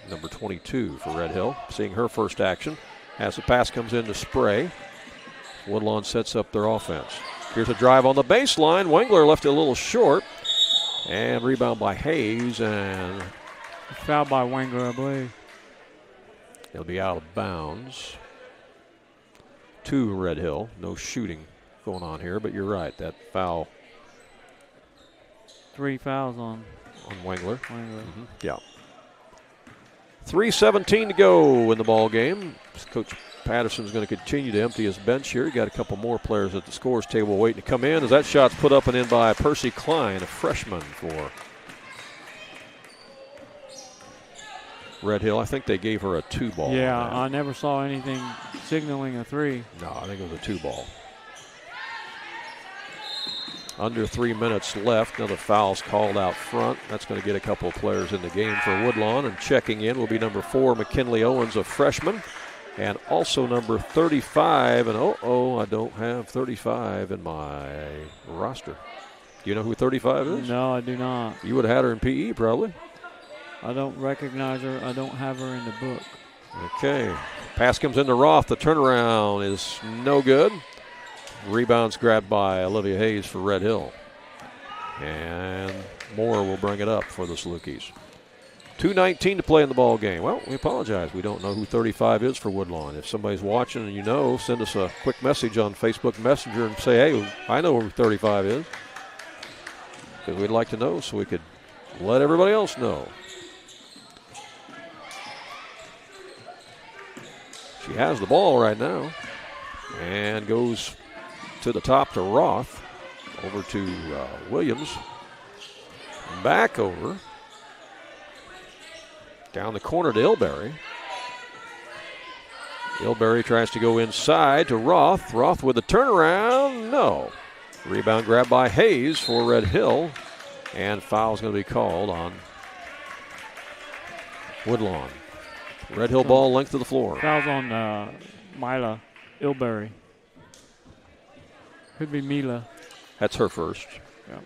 number 22 for Red Hill. Seeing her first action as the pass comes in to Spray. Woodlawn sets up their offense. Here's a drive on the baseline. Wengler left it a little short. And rebound by Hayes. And fouled by Wengler, I believe. He'll be out of bounds to Red Hill. No shooting going on here, but you're right. That foul. 3 fouls on Wengler. Mm-hmm. Yeah. 3:17 to go in the ball game. Coach Patterson's going to continue to empty his bench here. He got a couple more players at the scores table waiting to come in as that shot's put up and in by Percy Klein, a freshman for Red Hill. I think they gave her a 2-ball. Yeah, I never saw anything signaling a 3. No, I think it was a 2-ball. Under 3 minutes left. Another foul's called out front. That's going to get a couple of players in the game for Woodlawn. And checking in will be number 4, McKinley Owens, a freshman. And also number 35. And I don't have 35 in my roster. Do you know who 35 is? No, I do not. You would have had her in PE probably. I don't recognize her. I don't have her in the book. Okay. Pass comes into Roth. The turnaround is no good. Rebounds grabbed by Olivia Hayes for Red Hill. And Moore will bring it up for the Salukis. 2:19 to play in the ball game. Well, we apologize. We don't know who 35 is for Woodlawn. If somebody's watching and you know, send us a quick message on Facebook Messenger and say, hey, I know who 35 is. Because we'd like to know so we could let everybody else know. She has the ball right now and goes to the top to Roth. Over to Williams. Back over. Down the corner to Ilberry. Ilberry tries to go inside to Roth. Roth with a turnaround. No. Rebound grabbed by Hayes for Red Hill. And foul's going to be called on Woodlawn. Red Hill ball length of the floor. Foul's on Mila Ilberry. Could be Mila. That's her first. Yeah.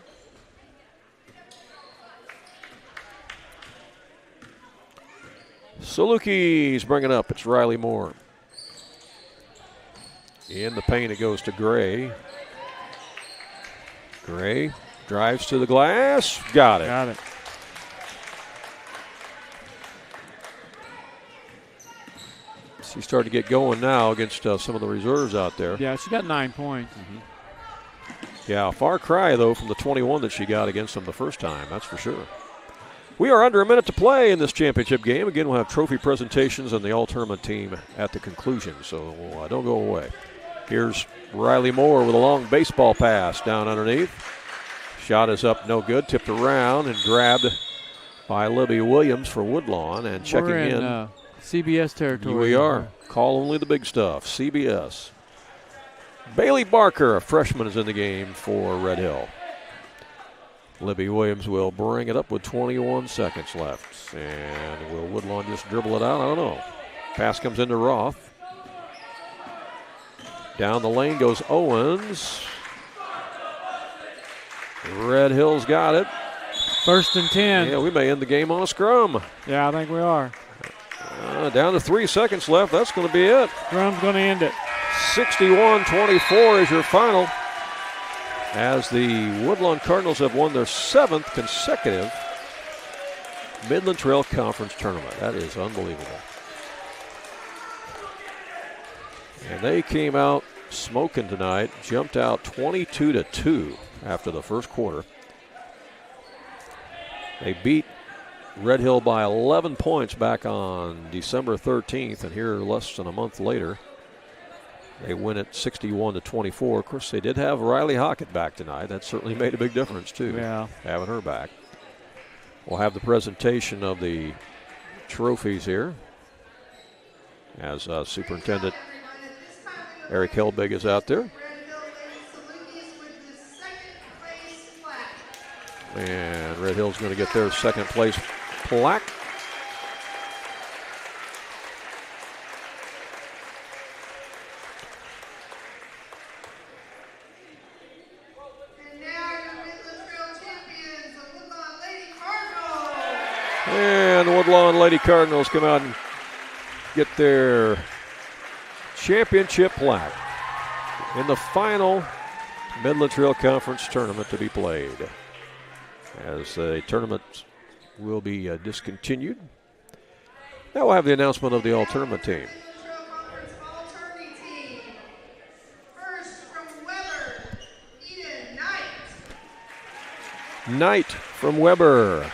Salukis bring it up. It's Riley Moore. In the paint, it goes to Gray. Gray drives to the glass. Got it. Got it. She's starting to get going now against some of the reserves out there. Yeah, she got 9 points. Yeah, a far cry, though, from the 21 that she got against them the first time, that's for sure. We are under a minute to play in this championship game. Again, we'll have trophy presentations and the all-tournament team at the conclusion, so don't go away. Here's Riley Moore with a long baseball pass down underneath. Shot is up, no good. Tipped around and grabbed by Libby Williams for Woodlawn. And checking We're in CBS territory. We are. Call only the big stuff, CBS. Bailey Barker, a freshman, is in the game for Red Hill. Libby Williams will bring it up with 21 seconds left. And will Woodlawn just dribble it out? I don't know. Pass comes into Roth. Down the lane goes Owens. Red Hill's got it. 1st and 10. Yeah, we may end the game on a scrum. Yeah, I think we are. Down to 3 seconds left. That's going to be it. Scrum's going to end it. 61-24 is your final, as the Woodlawn Cardinals have won their 7th consecutive Midland Trail Conference tournament. That is unbelievable. And they came out smoking tonight, jumped out 22-2 after the first quarter. They beat Red Hill by 11 points back on December 13th, and here less than a month later, they win it 61-24. Of course, they did have Riley Hockett back tonight. That certainly made a big difference, too, having her back. We'll have the presentation of the trophies here as Superintendent Eric Helbig is out there. And Red Hill's going to get their second place plaque. And now your Midland Trail champions, the Woodlawn Lady Cardinals. And the Woodlawn Lady Cardinals come out and get their championship plaque in the final Midland Trail Conference tournament to be played, as the tournament will be discontinued. Now we'll have the announcement of the all-tournament team. Trail Conference All-Tourney team. First from Weber, Eden Knight. Knight from Weber.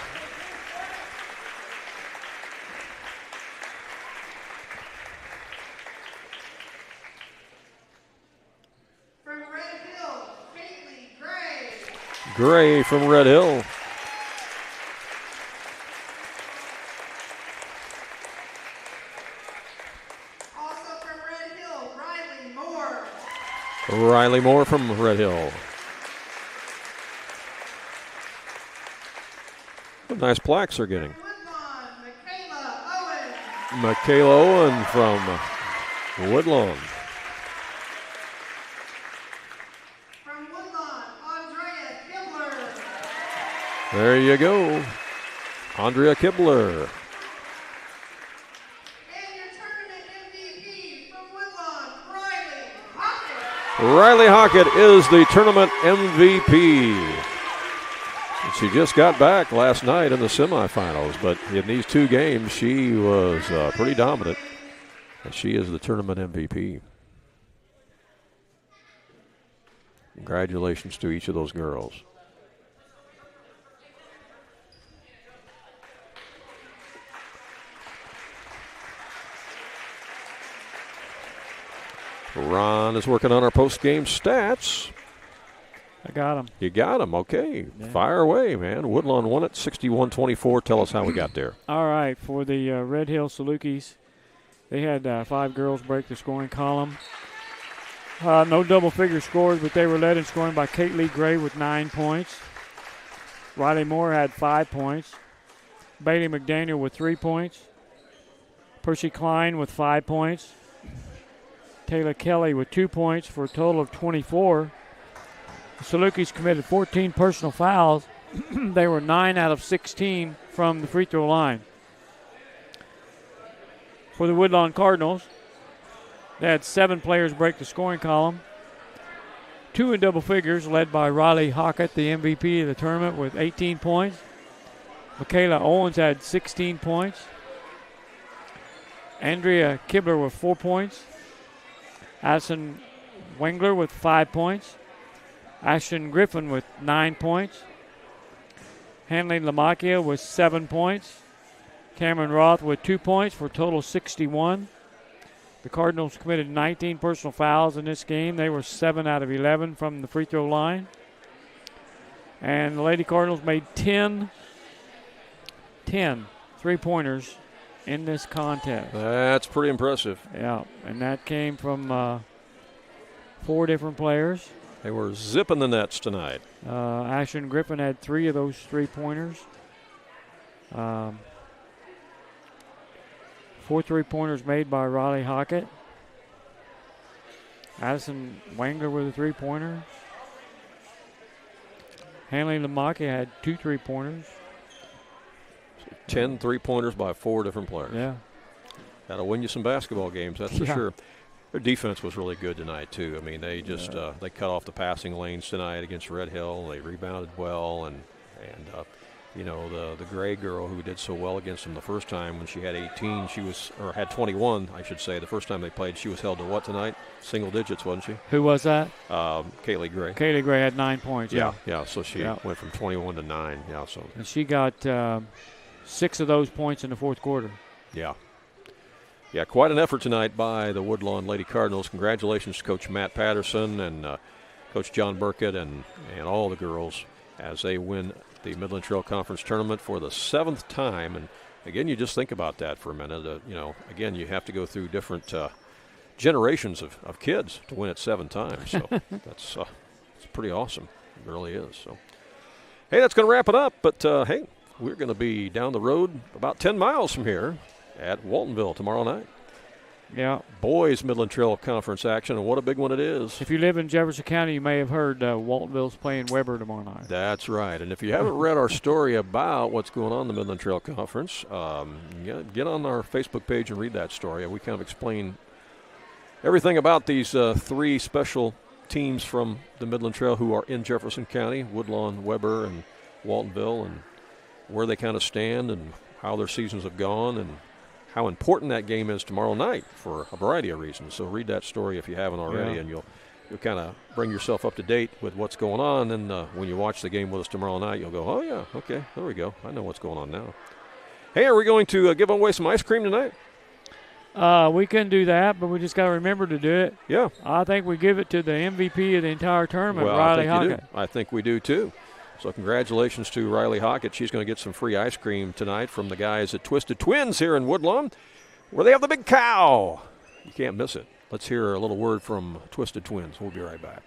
From Red Hill, Caitlin Gray. Gray from Red Hill. Also from Red Hill, Riley Moore. Riley Moore from Red Hill. What nice plaques they're getting. Woodlawn, Michaela Owen. Michaela Owen from Woodlawn. From Woodlawn, Andrea Kibler. There you go. Andrea Kibler. And your Riley Hockett is the tournament MVP. She just got back last night in the semifinals, but in these 2 games, she was pretty dominant. And she is the tournament MVP. Congratulations to each of those girls. Ron is working on our post-game stats. I got him. You got him. Okay. Yeah. Fire away, man. Woodlawn won it 61-24. Tell us how we got there. All right. For the Red Hill Salukis, they had 5 girls break the scoring column. No double-figure scores, but they were led in scoring by Kate Gray with 9 points. Riley Moore had 5 points. Bailey McDaniel with 3 points. Percy Klein with 5 points. Taylor Kelly with 2 points for a total of 24. The Salukis committed 14 personal fouls. They were 9 out of 16 from the free throw line. For the Woodlawn Cardinals, they had 7 players break the scoring column. 2 in double figures, led by Riley Hockett, the MVP of the tournament, with 18 points. Michaela Owens had 16 points. Andrea Kibler with 4 points. Addison Wengler with 5 points. Ashton Griffin with 9 points. Hanley Lamacchia with 7 points. Cameron Roth with 2 points for a total of 61. The Cardinals committed 19 personal fouls in this game. They were 7 out of 11 from the free throw line. And the Lady Cardinals made 10 3-pointers in this contest. That's pretty impressive. Yeah, and that came from 4 different players. They were zipping the nets tonight. Ashton Griffin had 3 of those 3-pointers. 4 3-pointers made by Riley Hockett. Addison Wangler with a 3-pointer. Hanley Lamacchia had 2 3-pointers. 10 3-pointers by 4 different players. Yeah. That'll win you some basketball games, that's for sure. Their defense was really good tonight, too. I mean, they just they cut off the passing lanes tonight against Red Hill. They rebounded well, and you know, the Gray girl who did so well against them the first time when she had 18, had 21, I should say. The first time they played, she was held to what tonight? Single digits, wasn't she? Who was that? Kaylee Gray. Kaylee Gray had 9 points. Yeah. So she went from 21 to 9. Yeah. So. And she got 6 of those points in the fourth quarter. Yeah. Yeah, quite an effort tonight by the Woodlawn Lady Cardinals. Congratulations to Coach Matt Patterson and Coach John Burkett and all the girls as they win the Midland Trail Conference Tournament for the 7th time. And, again, you just think about that for a minute. You know, again, you have to go through different generations of kids to win it 7 times. So that's pretty awesome. It really is. So, hey, that's going to wrap it up. But, hey, we're going to be down the road about 10 miles from here at Waltonville tomorrow night. Yeah. Boys Midland Trail Conference action, and what a big one it is. If you live in Jefferson County, you may have heard Waltonville's playing Weber tomorrow night. That's right. And if you haven't read our story about what's going on in the Midland Trail Conference, get on our Facebook page and read that story. We kind of explain everything about these 3 special teams from the Midland Trail who are in Jefferson County, Woodlawn, Weber, and Waltonville, and where they kind of stand and how their seasons have gone and how important that game is tomorrow night for a variety of reasons. So read that story if you haven't already, and you'll kind of bring yourself up to date with what's going on. And when you watch the game with us tomorrow night, you'll go, oh, yeah, okay, there we go. I know what's going on now. Hey, are we going to give away some ice cream tonight? We can do that, but we just got to remember to do it. Yeah. I think we give it to the MVP of the entire tournament, Riley Hockett. I think we do, too. So congratulations to Riley Hockett. She's going to get some free ice cream tonight from the guys at Twisted Twins here in Woodlawn, where they have the big cow. You can't miss it. Let's hear a little word from Twisted Twins. We'll be right back.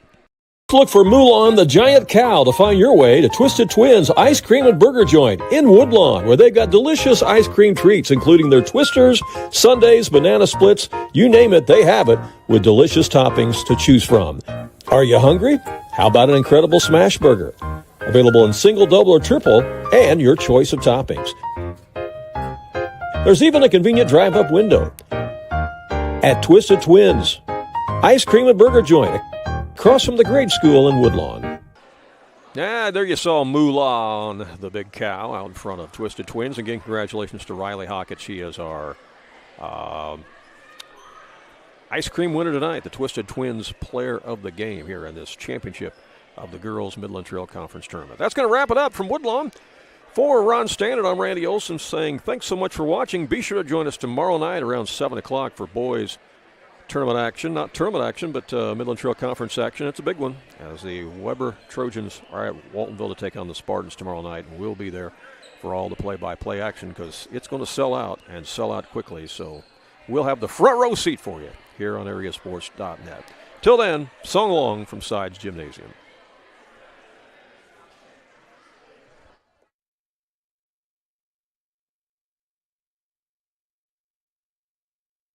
Look for Mulan the Giant Cow to find your way to Twisted Twins Ice Cream and Burger Joint in Woodlawn, where they've got delicious ice cream treats, including their twisters, sundaes, banana splits, you name it, they have it, with delicious toppings to choose from. Are you hungry? How about an incredible smash burger? Available in single, double, or triple, and your choice of toppings. There's even a convenient drive-up window. At Twisted Twins Ice Cream and Burger Joint, across from the grade school in Woodlawn. Yeah, there you saw Mulan, the big cow, out in front of Twisted Twins. Again, congratulations to Riley Hockett. She is our ice cream winner tonight, the Twisted Twins player of the game here in this championship of the Girls Midland Trail Conference Tournament. That's going to wrap it up from Woodlawn. For Ron Standard, I'm Randy Olson saying thanks so much for watching. Be sure to join us tomorrow night around 7 o'clock for boys tournament action. Not tournament action, but Midland Trail Conference action. It's a big one as the Weber Trojans are at Waltonville to take on the Spartans tomorrow night. And we'll be there for all the play-by-play action because it's going to sell out and sell out quickly. So we'll have the front row seat for you here on AreaSports.net. Till then, song along from Sides Gymnasium.